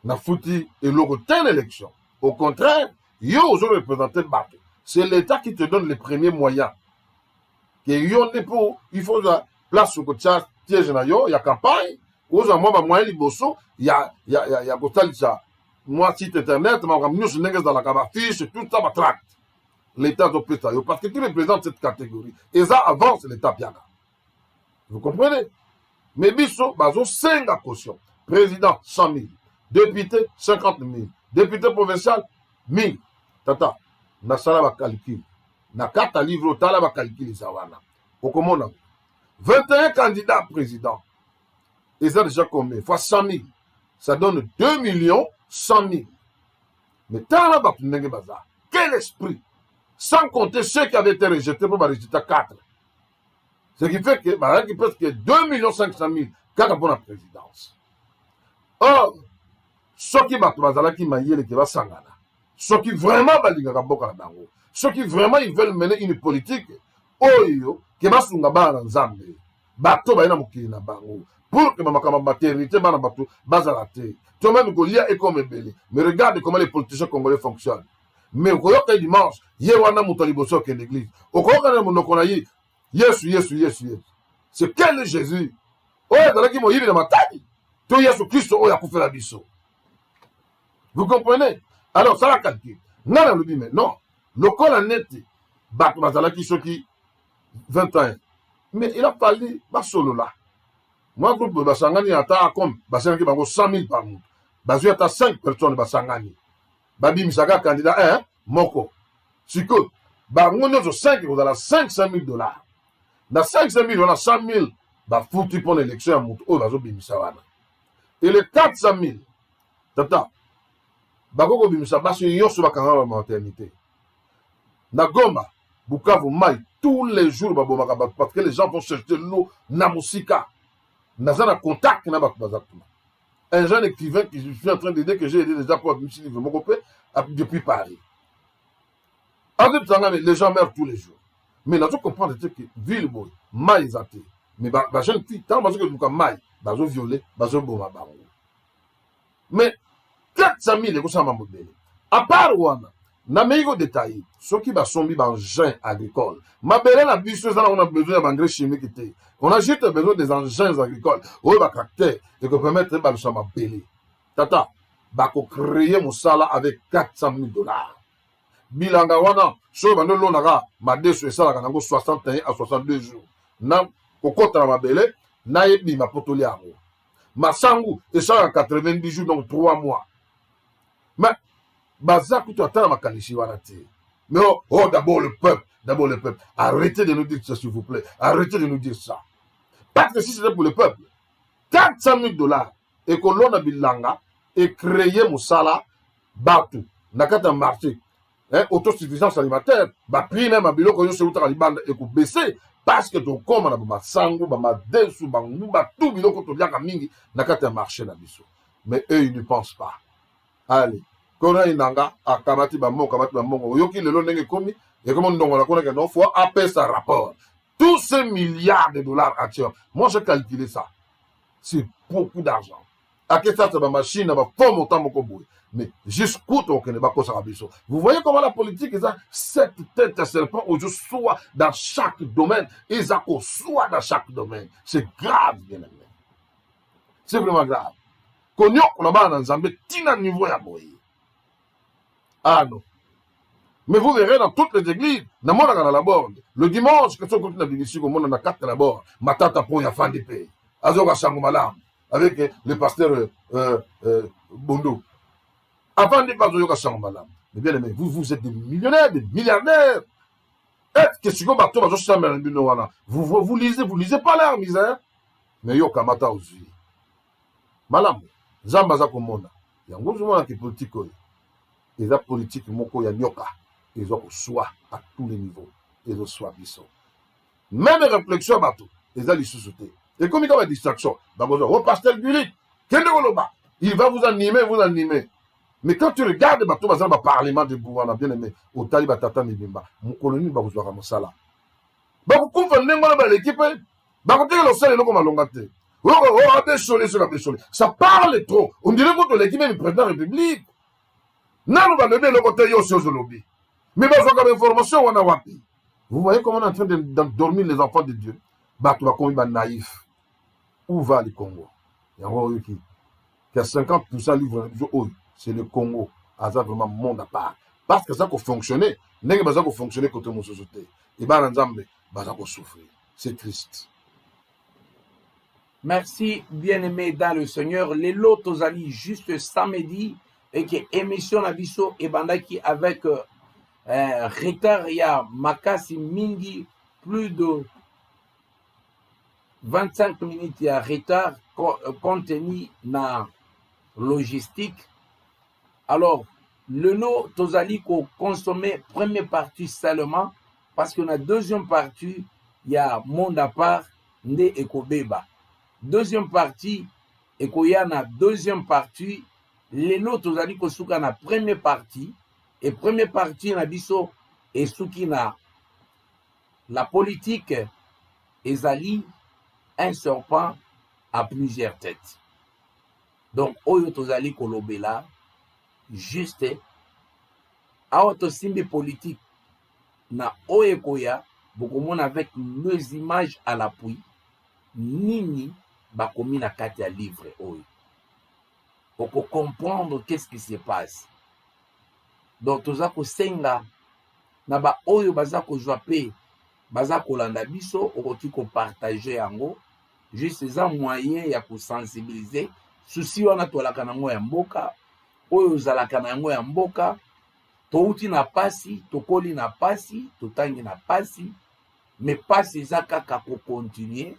Na fouti et logo telle élection. Au contraire, yo ozo représenter bato. C'est l'État qui te donne les premiers moyens. Que yo ne pour il faut la place au côté siège na yo, il y a campagne, ozo moi ba moyen liboso, il y a postal ça. Moi site internet, ma ramener sur n'engue dans la caba fiche, tout ça va tract. L'État doit faire ça parce que tu représentes cette catégorie. Et ça avance l'État bien. Vous comprenez? Mais biso bazo 5 caution. Président 100 000, député 50 000, député provincial 1000. Tata na sala ba calcul na kata livre tala ba calcul ça wana okomona 21 candidats président et ça déjà combien fois 100 000 ça donne 2 100 000 mais tala ba ndenge baza quel esprit sans compter ceux qui avaient été rejetés pour le résultat 4 ce qui fait que bah qui presque 2 500 000 kaka pour la présidence. Or ceux qui battent bazala qui mayele qui va sangana. Ceux qui vraiment ceux qui vraiment ils veulent mener une politique oyo que basunga bana nzambe bato baina mokili na bango pour que mamakama maternité bana bato bazalate to même ko lia et comme belé mais regarde comment les politiciens congolais fonctionnent mais koyoka dimanche ye wana muto liboso ke l'église okoka na monoko na ye Yesu c'est quel Jésus oyo dalaki moyibi na matadi to Yesu Christ oyo akufela biso. Vous comprenez? Alors, ça va calculer. Non, le dit, mais non. Le col en net, Bat Mazalaki Soki, 21. Mais il a fallu, solo là. Moi, groupe Basangani, ata comme, Basangani, 100 000 par mois. Basu, ata 5 personnes, Basangani. Babi Misaga, candidat 1, Moko. C'est que, Bangono, 5, vous avez 500 000 $. Dans 500 000, on a 100 000, foutu pour l'élection à Moutou, Basu Bimisawana. Et les 400 000, tata, Bakoko bimisa baso yoso bakanga ba maternité. Na Goma, Bukavu Mai, tous les jours babomaka parce que les gens vont chercher l'eau na musika. Nazana contact na bakbazakuma. Un jeune écrivain qui je suis en train d'aider que j'ai aidé déjà pour Bimisi livre mon copain depuis Paris. Avec ça les gens meurent tous les jours. Mais là tu comprends que ville boy, Mai zate. Mais ba jeune fille tant parce que Buka Mai, bazo violer, bazo boma bango. Mais 400 000 euros, à part Wana, na meigo détaillé, ceux qui va sombi engins agricoles. Ma belle la bus, on a besoin d'engrais chimiques. On a juste besoin des engins agricoles. On va tracter et qu'on peut mettre dans le champ belé. Tata, bako créer mon salaire avec 400 000 $. Bilanga Wana, so bando lonaga, ma desu et ça, 61 à 62 jours. Na, kokota ma belle, na yebi ma potoliaro. Ma sangu, et ça, 90 jours, donc 3 mois. Mais, Bazakou, tu attends ma kalishi wanati. Mais oh, d'abord le peuple. Arrêtez de nous dire ça, s'il vous plaît. Arrêtez de nous dire ça. Parce que si c'était pour le peuple, 400 000 $, et que l'on a bilanga, et créer Moussala, Batou, Nakata marché, autosuffisance alimentaire prix même biloko nyonso eutaka libanda ekobaisse parce que tokóma na bamasango bamadesu bangu batu biloko toliaka mingi na kati ya marché na biso. Mais eux ils ne pensent pas. Allez kona inanga akamati bamongo oyoki lelo ndenge ekomi ekoma ndongola kona ke non faut apesa rapport tous ces milliards de dollars actuels. Moi j'ai calculé ça, c'est beaucoup d'argent. Akesa ta machine na ba forme autant moko boye. Mais jusqu'où donc ne va pas s'arrêter. Vous voyez comment la politique est cette tête à serpent où je sois dans chaque domaine, et ça soit dans chaque domaine. C'est grave, bien aimé. C'est vraiment grave. Qu'on y a dans Zambie, tina niveau ya boye. Ah non. Mais vous verrez dans toutes les églises, dans mon la borde, le dimanche, que ce qu'on a dit ici, comme on a quatre la borde, ma tante a pris un fan de paix. Azoka Sangomalam, avec le pasteur Bondo. Avant de parler de Sangomalam. Mais bien aimé, vous êtes des millionnaires, des milliardaires. Qu'est-ce que vous lisez pas l'air misère. Mais yo kamata aussi. Malam, Zambaza Komona. Il y a un gouvernement qui est politique. Et la politique, moko ya nyoka. Ils ont soit à tous les niveaux. Ils ont soit biso. Même réflexion bateau. Ils ont les sous-sauter. Et comme il y a une distraction, oh pasteur Gulit, il va vous animer. Mais quand tu regardes bateau, par exemple, parlement de Bouwana, bien aimé, au Taliba Tata Nibimba, mon colonie va vous voir à Mosala. Vous comprenez l'équipe, ça parle trop. On dirait que l'équipe est le président de la République. Non, on va donner le côté aussi aux lobbies. Mais information, on a wapi. Vous voyez comment on est en train d'endormir les enfants de Dieu. Bateau va comme naïf. Où va le Congo? Il y a un qui a 50% livre. C'est le Congo. Ça vraiment monde à part. Parce que ça peut fonctionner. N'est-ce pas ça peut fonctionner côté mon société. Et bien, ensemble, ça peut souffrir. C'est triste. Merci, bien-aimé dans le Seigneur. Les lots aux amis juste samedi et que émission Nabiso et Bandaki avec retard, il y a Makasi Mingi, plus de 25 minutes il y a retard contenu na logistique. Alors, le lot tozali ko consommer première partie seulement parce que la deuxième partie il y a monde à part nde ekobeba. Deuxième partie ekoya na deuxième partie le lot tozali ko suka na première partie et première partie na biso et suki na la politique ezali un serpent à plusieurs têtes. Donc oyo tozali ko lobela juste awa simbi politique na oyekoya bokomona avec les images à l'appui nini bakomi na kati ya livre oyo pour comprendre qu'est-ce qui se passe. Donc toza ko senga na ba oyo baza ko joape baza ko landa biso okoti ko partager yango juste za moyen ya ko sensibiliser souci wana tolaka nango ya mboka oyo zalaka nango ya mboka touti na pasi tokoli na pasi totangi na pasi mais pasi eza kaka ko continuer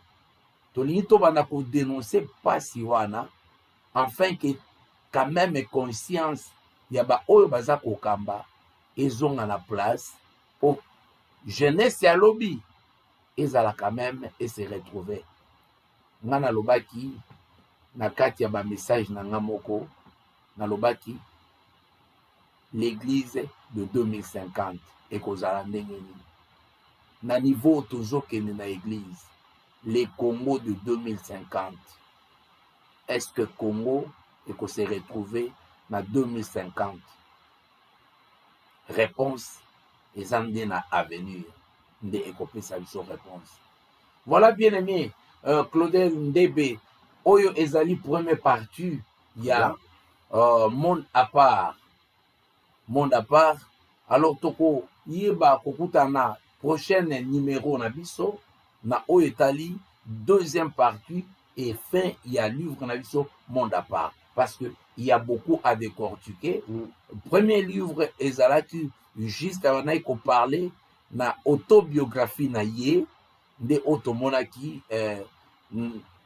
tolingi to bana ko dénoncer pasi wana afin que quand même conscience ya ba oyo baza ko kamba ezonga na place pour jeunesse ya lobby ezala quand même et se retrouver ngana lobaki na kati ya ba message na ngamoko na lobaki l'église de 2050 et kozala ndenge nini na niveau tozokende na église les Congo de 2050 est-ce que Congo est se retrouver na 2050 réponse ezande na avenir nde ekopesa biso réponse. Voilà bien aimé Claudel Ndebe oyo ezali première partie ya monde à part alors toko yeba kokuta na prochaine numéro na biso na oyo etali deuxième partie et fin il y a livre na biso monde à part parce que il y a beaucoup à décortiquer. Premier livre ezalaki juste avant qu'on parler na autobiographie na ye de otomonaki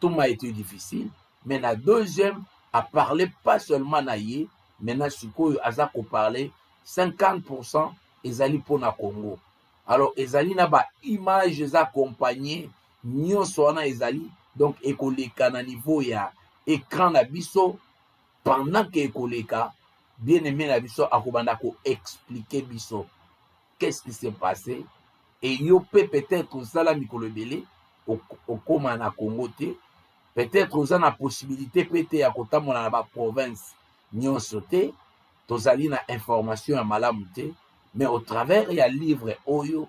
tout m'a été difficile mais la deuxième a parlé pas seulement na ye mais na sikoyo aza ko parler 50% ezali pona Congo. Alors ezali na ba image za accompagné nyonso wana ezali donc ekoleka na niveau ya écran na biso pendant que ekoleka bien aimé na biso akobanda ko expliquer biso qu'est-ce qui s'est passé et yo peut-être osala mikolo ebele okoma na Congo te, peut-être oza na possibilité pete ya kotambola na ba province nyonso te, tozali na information ya malamu te, mais au travers ya livre oyo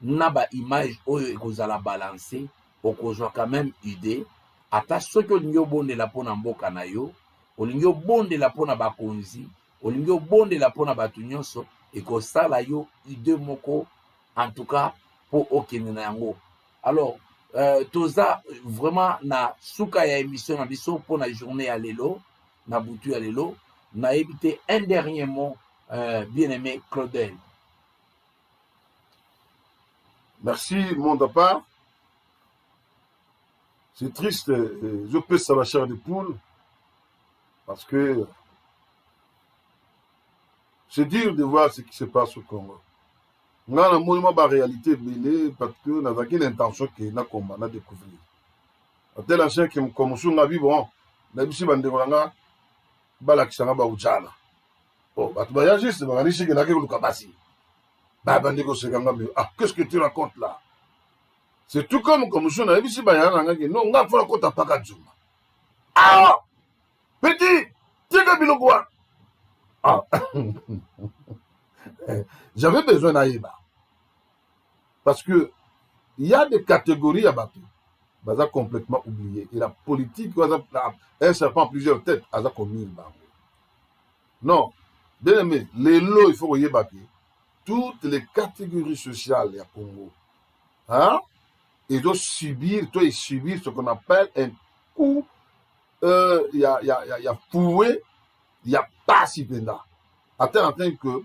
na ba image oyo ekozala balancer okozwa quand même idée ata soki olingi obondela mpona mboka na yo, olingi obondela mpona bakonzi, olingi obondela mpona bato nyonso ekosala yo idée moko en tout cas po okende na yango. Alors toza vraiment na suka ya émission na biso mpona journée ya lelo na butu ya lelo nayebi te un dernier mot bien aimé Claudel. Merci, mon papa. C'est triste, je pèse sur la chair de poule, parce que c'est dur de voir ce qui se passe au Congo. On a un monument de réalité, parce que nous avons l'intention que nous avons découvert. Tel ancien qui me commence à vivre, bon, nous avons dit que nous avons qu'est-ce que tu racontes là? C'est tout comme je on a vu si non, on a fait la côte à Pakadjouma. Ah! Petit! Tiens, Bilogwa! Ah! J'avais besoin d'Aïba. Parce que il y a des catégories à battre. Baza complètement oublié. Et la politique, un serpent à plusieurs têtes, a commis. Non. Bien aimé, les lots, il faut y battre. Toutes les catégories sociales à Congo. Hein? Ils doivent subir ce qu'on appelle un coup. Il y a fouet, il y a pas si bien. À tel point que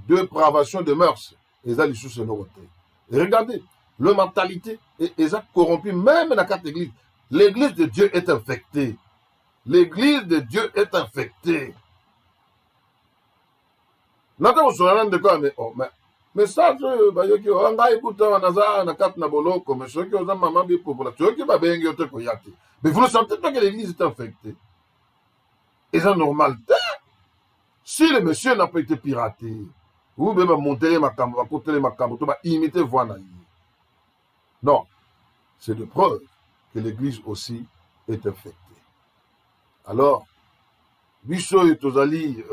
dépravation de mœurs, ils ont les sous nos côtés. Et regardez, leur mentalité, ils ont corrompu même dans la église. L'église de Dieu est infectée. L'église de Dieu est infectée. Naka usolana de quoi mais ça bayoki anga ikuta wanaza na kat na boloko mais ceux qui ont maman bi population qui ba bengi ote ko yati. Mais vous ne sentez pas que l'église est infectée. Et c'est normal. Si le monsieur n'a pas été piraté, vous pouvez monter les makambo, côté les makambo, to ba imiter voix na lui. Non, c'est de preuve que l'église aussi est infectée. Alors, biso et tozali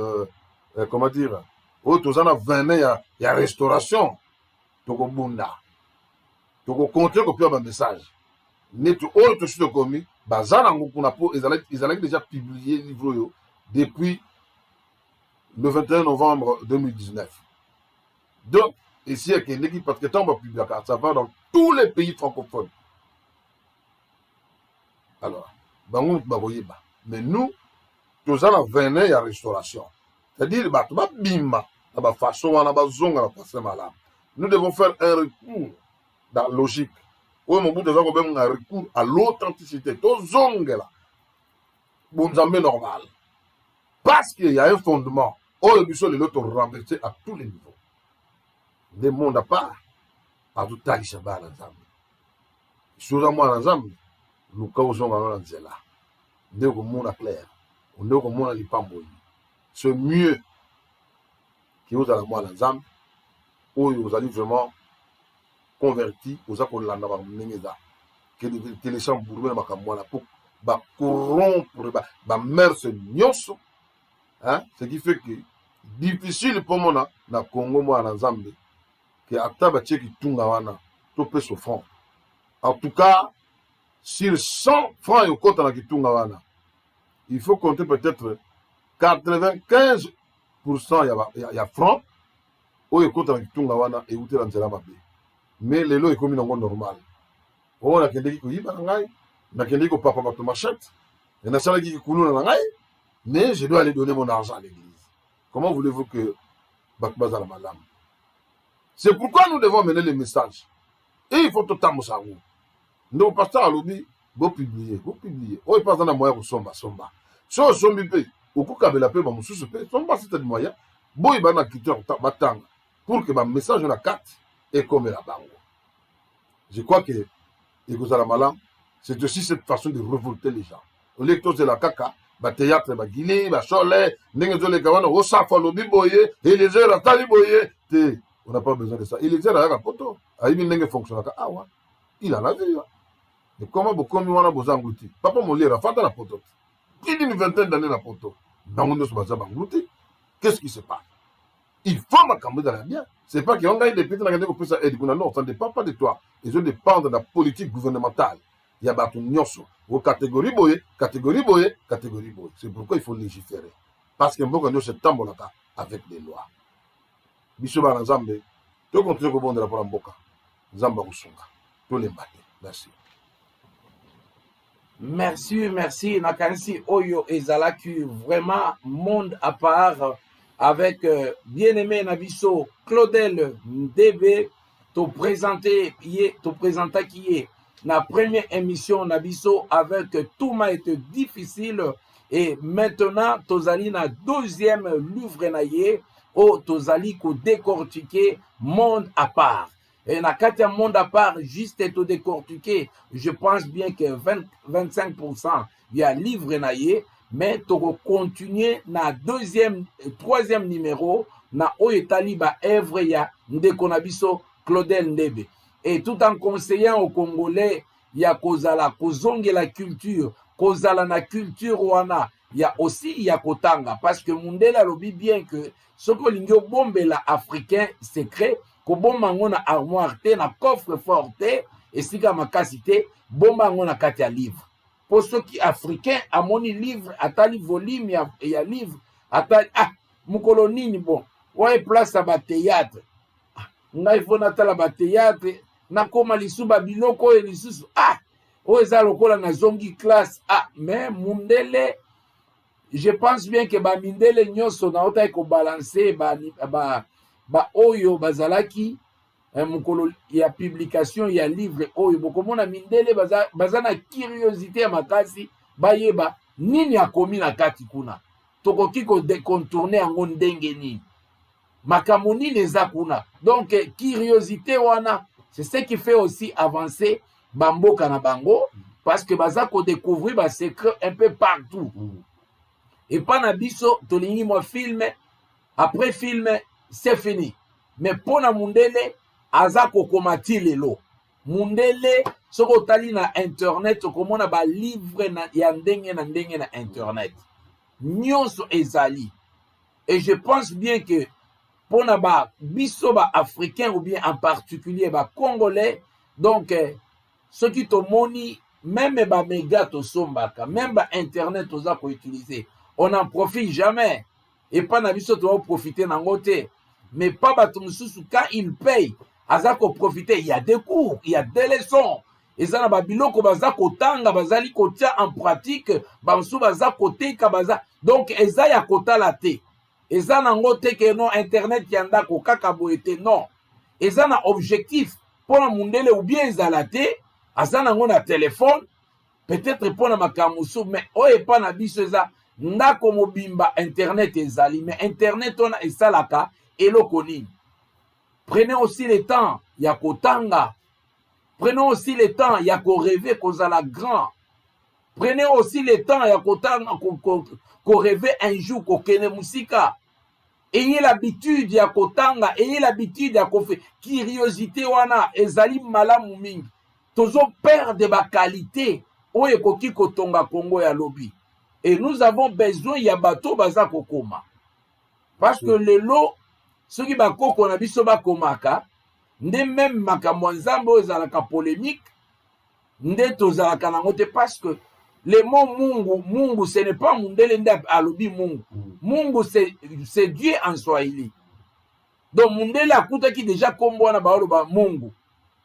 comment dire oh, tous en a 20 ans, il y a restauration. Toko bunda. Toko compter copier un message. Netu oh tout ce commis, bazana ngukuna po ils allaient déjà publier le livre depuis le 21 novembre 2019. Donc ici il y a une équipe parce que tant va publier ça va dans tous les pays francophones. Alors, bango baboyeba. Mais nous tous en a 20 ans, il y a restauration. C'est-à-dire bimba. Nous devons faire un recours dans la logique. Nous devons faire un recours à l'authenticité. Normal. Parce qu'il y a un fondement. Le but de l'autre renversé à tous les niveaux. Le monde à part, à tout à l'Ishabal ensemble. Sur moi ensemble, nous causons à l'Anzela. Nous devons monde à clair. Nous devons monde à l'Ipamboyi. C'est mieux qui vous a la moi l'ensemble, où vous allez vraiment converti, vous avez la nava meneza, que les gens bourrent ma camoine pour corrompre, mère se nyoso, hein, ce qui fait que difficile pour moi na Congo moi l'ensemble, que ataba tcheki tunga wana, to peut souffrant. En tout cas, sur 100 francs au compte na kitunga wana, il faut compter peut-être 95%. Il y a francs, où il compte avec tout wana et où tu l'as mais les lots est comme une normal. On a quelqu'un qui dit, on a quelqu'un qui papa ma machette, et on a quelqu'un qui coule dans la mais je dois aller donner mon argent à l'église. Comment voulez-vous que Bakbaza la madame? C'est pourquoi nous devons mener les messages. Et il faut tout le temps ça. Nos pasteurs à l'objet, vous publiez. Oh, il passe dans la moyen pour somba. So sombi paye. Au coup, la paix, mon sous paye. Somba, c'est un moyen. boy bana culture batanga pour que ba message na carte et comme la bango. Je crois que ekozala malam, c'est aussi cette façon de révolter les gens. Au lieu que c'est la caca, ba théâtre ba guiné, ba chole, ndenge zo le kawana o safa lo biboye, et les heures atali boye, te on n'a pas besoin de ça. Et les heures à poto, aïbi ndenge fonctionne ah ouais. Il a la vie. Mais comment beaucoup de gens ont englouti? Papa m'a dit, Rafata la poto. Plus d'une vingtaine d'années la poto. Dans mon dos, englouti. Qu'est-ce qui se passe? Il faut ma camber dans la bien. C'est pas qu'ils ont gagné des petits nagandés pour ça aider. Non, ça ne dépend pas de toi. Ils ont dépendre de la politique gouvernementale. Il y a battu nyoso. Aux catégories boye, catégorie boye, catégorie boye. C'est pourquoi il faut légiférer. Parce que beaucoup de gens se tambent avec des lois. Bissoba na Zambé. Tu continues au bon de la Polamboka. Zamba Rusunga. Tous les matins. Merci. Merci. Nakansi Oyo Ezalaki, vraiment monde à part avec bien-aimé Nabiso Claudel Ndebe, te présenter qui est la première émission Nabiso avec tout m'a été difficile et maintenant tozali na deuxième livre naie au tozali ko décortiquer monde à part. Et na katia monde à part, juste et tout décortiquer, je pense bien que 25% il y a livre naie, mais tu continuer na troisième numéro, na oetali ba œuvre ya ndeko na biso Claudel Ndebe. Et tout en conseillant aux Congolais, il y a kozala, kozonge la culture, kozala na culture wana, il y a aussi ya kotanga, parce que Mundela lobi bien que ce que l'ingyo bombe la africain secret, ko bomba ngona armoire te na coffre fort te esika makasi te bomba ngona kati ya livre pour ceux qui africains amoni livre atali volume ya livre atali mukolo nini bon ouais place ba théâtre ngai fona tala ba théâtre na koma lisuba biloko e lisusu o eza lokola na zongi classe mais Mundele je pense bien que ba mindele nyoso na ota ko balancer ba oyo bazalaki mukolo ya publication ya livre oyo bokomona mindele bazana curiosité ya makasi bayeba nini akomi na kati kuna tokoki ko décontourner yango ndenge nini makambo nini eza kuna donc curiosité wana c'est ce qui fait aussi avancer bamboka na bango parce que baza ko découvrir ba secret un peu partout et pas na biso tolingi mo film après film c'est fini. Mais pour na Mundele, aza kokomati lelo. Mundele, soko tali na internet, komona ba livre na ya ndenge na internet. Nyonso ezali. Et je pense bien que pour na ba biso ba africain ou bien en particulier ba congolais, donc ceux qui to moni même ba méga to sombaka, même ba internet oza ko utiliser. On n'en profite jamais. Et pas na biso to profiter nangote. Mais pas bato mususu quand il paye azako profiter il y a des cours il y a des leçons et ça na babiloko bazako tanga bazali kotia en pratique bamsu bazako teka baza donc eza ya kotala te eza nango te que non internet yanda ko kaka boete non eza na objectif pour na Mundele ou bien ezala te asa nango na téléphone peut-être pour na makamusu mais oye pas na biso eza ndako mobimba internet ezali mais internet on esalaka eloko nini. Prenez aussi le temps ya kotanga, prenez aussi le temps ya ko rêver kozala grand, prenez aussi le temps ya kotanga ko rêver un jour ko kene musika. Ayez l'habitude ya kotanga, ayez l'habitude ya kofe curiosité wana ezali malamu mingi tozo perdre ba qualité oye koki kotonga Congo ya lobi. Et nous avons besoin ya bato baza kokoma. Parce que le lot, ceux qui bakoko na biso bakomaka, nde même makambo nzambe ozalaka polémique, nde tozalaka nango te parce que le mot Mungu, ce n'est pas Mundele nde alobi Mungu. Mungu c'est Dieu en Swahili. Donc Mundele akutaki déjà kombo na baoloba Mungu.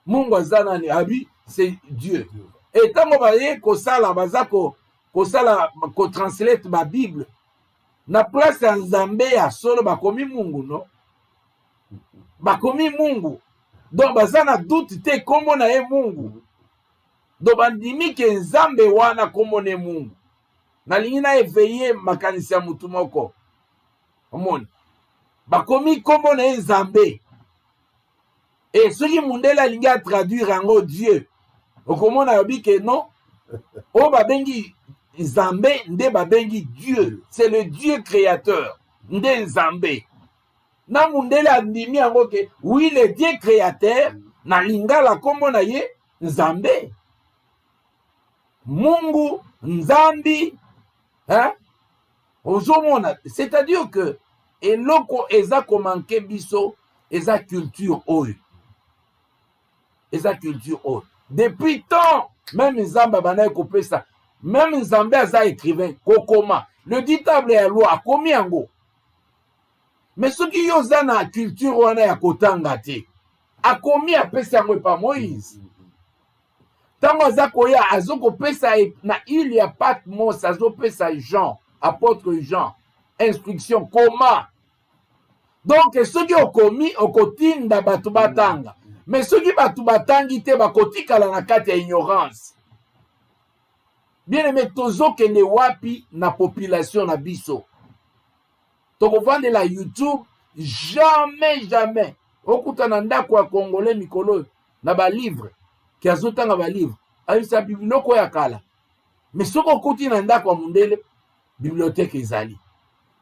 Mungu azanani abi c'est Dieu. Et tango baye ko sala bazako ko sala ko translate ba Bible na place ya nzambe ya solo bakomi Mungu no bakomi Mungu donc bazana doute te kombo na ye Mungu donc bandimi ke nzambe wana kombo ne Mungu na lingi na éveiller makanisi ya mutu moko omoni bakomi kombo na nzambe. Et ceux qui mundele alingi a traduire yango Dieu. Okomona yobi ke non. O babengi nzambe nde babengi Dieu. C'est le Dieu créateur. Nde nzambe. Na mundele andimi yango ke oui le Dieu créateur na lingala kombo na ye nzambe. Mungu nzambi. Hein? Ozomona, c'est-à-dire que eloko eza komanke biso eza culture oyo. Eza culture oyo. Depuis tant, même Nzamba banaye kopesa, même Nzambe aza écrivain, kokoma, le ditable ya loi akomi yango. Mais soki yo za na culture wana ya kotanga te, akomi apesa yango pa Moïse. Tango aza koya azoko pesa na il ya Patmos azo pesa Jean, apôtre Jean, instruction comment. Donc ceux qui ont commis okotinda batu batanga. Mais ceux qui batu batangi te bakotikala na kati ya ignorance. Bien aimé tozo kende wapi na population na biso. Toko vande la YouTube jamais okutana ndako ya congolais mikolo na ba livre ki azotanga ba livre ayisa biblioko ya kala. Mais soko okuti na ndako ya mundele bibliothèque ezali.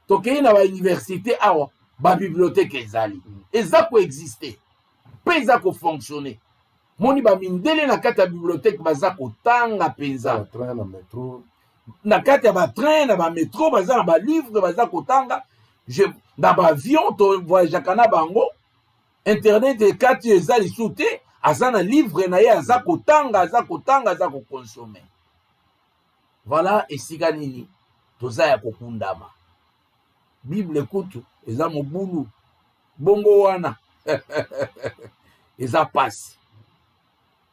Tokei na ba université awa ba bibliothèque ezali. Eza ko exister. Pe eza ko fonctionner. Moni ba mindele na kati ya bibliothèque baza kotanga penza. Na kati ya ba train na ba métro baza na ba livre baza kotanga. Na ba avion to voyage kana bango. Internet de kati ezali soute aza na livre na ye aza kotanga aza ko consommer. Voilà esika nini toza ya kokundama. Bible kutu eza mobulu bongo wana eza pasi.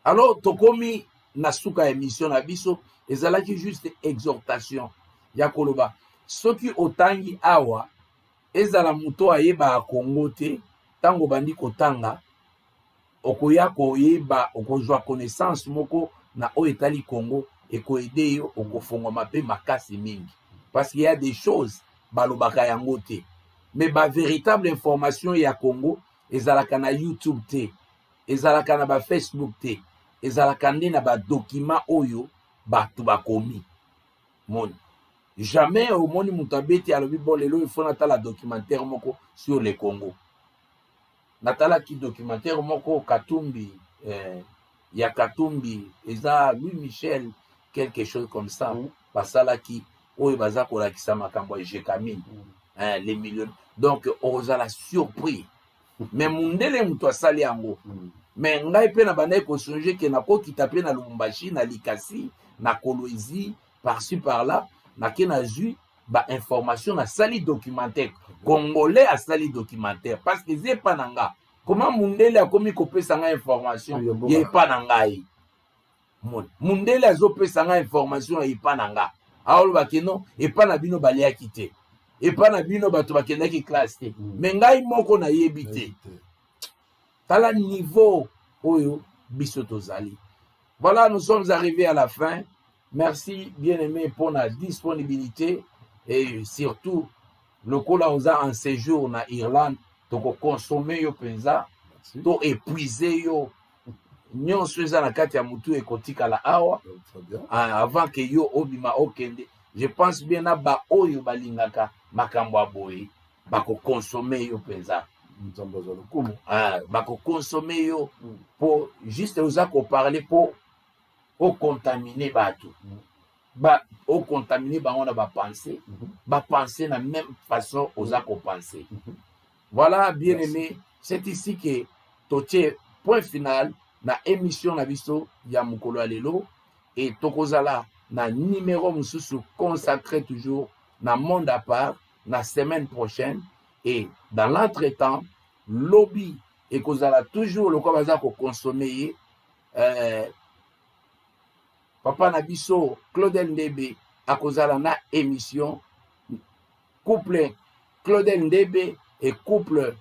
Alors tokomi na suka émission na biso ezalaki juste exhortation ya koloba soki otangi awa ezala muto ayeba Kongo te tango bandi kotanga okoya koyeba okozwa connaissance moko na o etali Congo ekoede yo okofongwa pe makasi mingi parce qu'il y a des choses balobaka yango te mais ba véritable information ya Congo ezalaka na YouTube te ezalaka na ba Facebook te ezalaka nde na ba document oyo batu bakomi moni jamais au moni mutabeti alobi bon lelo il faut natala documentaire moko sur le Congo natala ki documentaire moko Katumbi ya Katumbi eza Louis Michel quelque chose comme ça basala ki oyo baza kolakisa makambo ya Jekamine les millions donc ozala surpris mais mundele muto asali yango mais ngai pe na banaye ko songer ke na ko kitape na Lubumbashi na Likasi na Kolwezi par-ci par-là na kena zui ba information na sali documentaire congolais a sali documentaire parce que c'est pas nanga comment mundele a komi ko pesa nga information ye pa nangai mundele azo pesa nga information ye pa nanga aolo bakeno e pa na bino balia kité et pas na bino bato bakenda ki classe te mais ngai moko na yebite tala niveau oyo biso tozali. Voilà, nous sommes arrivés à la fin. Merci bien aimé pour la disponibilité et surtout le kola oza en séjour na Irlande to consommer yo penza to épuiser yo nyonso eza na kati ya mutu ekotika la awa avant que yo obima okende. Je pense bien na ba oyo balingaka makambo aboye bako consommer yo penza bako consommer yo pour juste oza ko parler pour au contaminer bato au contaminer bango na ba penser na même façon oza ko penser. Voilà bien aimé, c'est ici que totie point final na émission na biso ya mukolo alelo et tokozala na numéro mususu consacré toujours na monde à part na semaine prochaine et dans l'entretemps lobby et kozala toujours le quoi baza ko consommer papa na biso Claudel Ndebe akozala na émission couple Claudel Ndebe et couple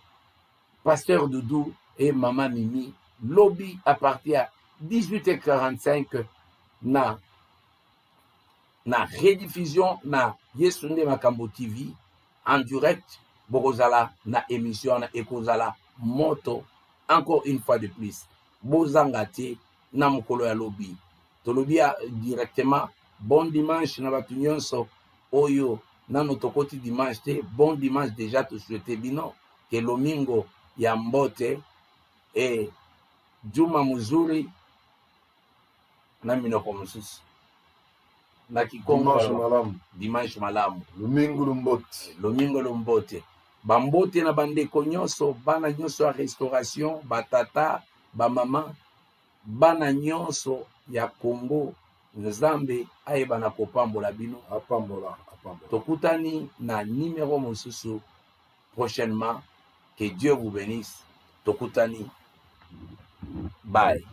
Pasteur Doudou et Maman Mimi lobby à partir à 18h45 na rediffusion na Yesunde Makambo TV en direct bokozala na émission na ekozala moto encore une fois de plus bozanga te na mokolo ya lobi tolobi directement bon dimanche na bato nyonso oyo nano tokoti dimanche te bon dimanche déjà tosouhaite bino ke lomingo ya mbote e juma muzuri na minoko mosusu na kikongo dimanche malamu lomingo lombote bambote na bandeko nyonso bana nyonso ya restauration batata bamama bana nyonso ya Congo nzambe ayeba na kopambola bino apambola tokutani na numéro mosusu prochainement que Dieu vous bénisse tokutani bye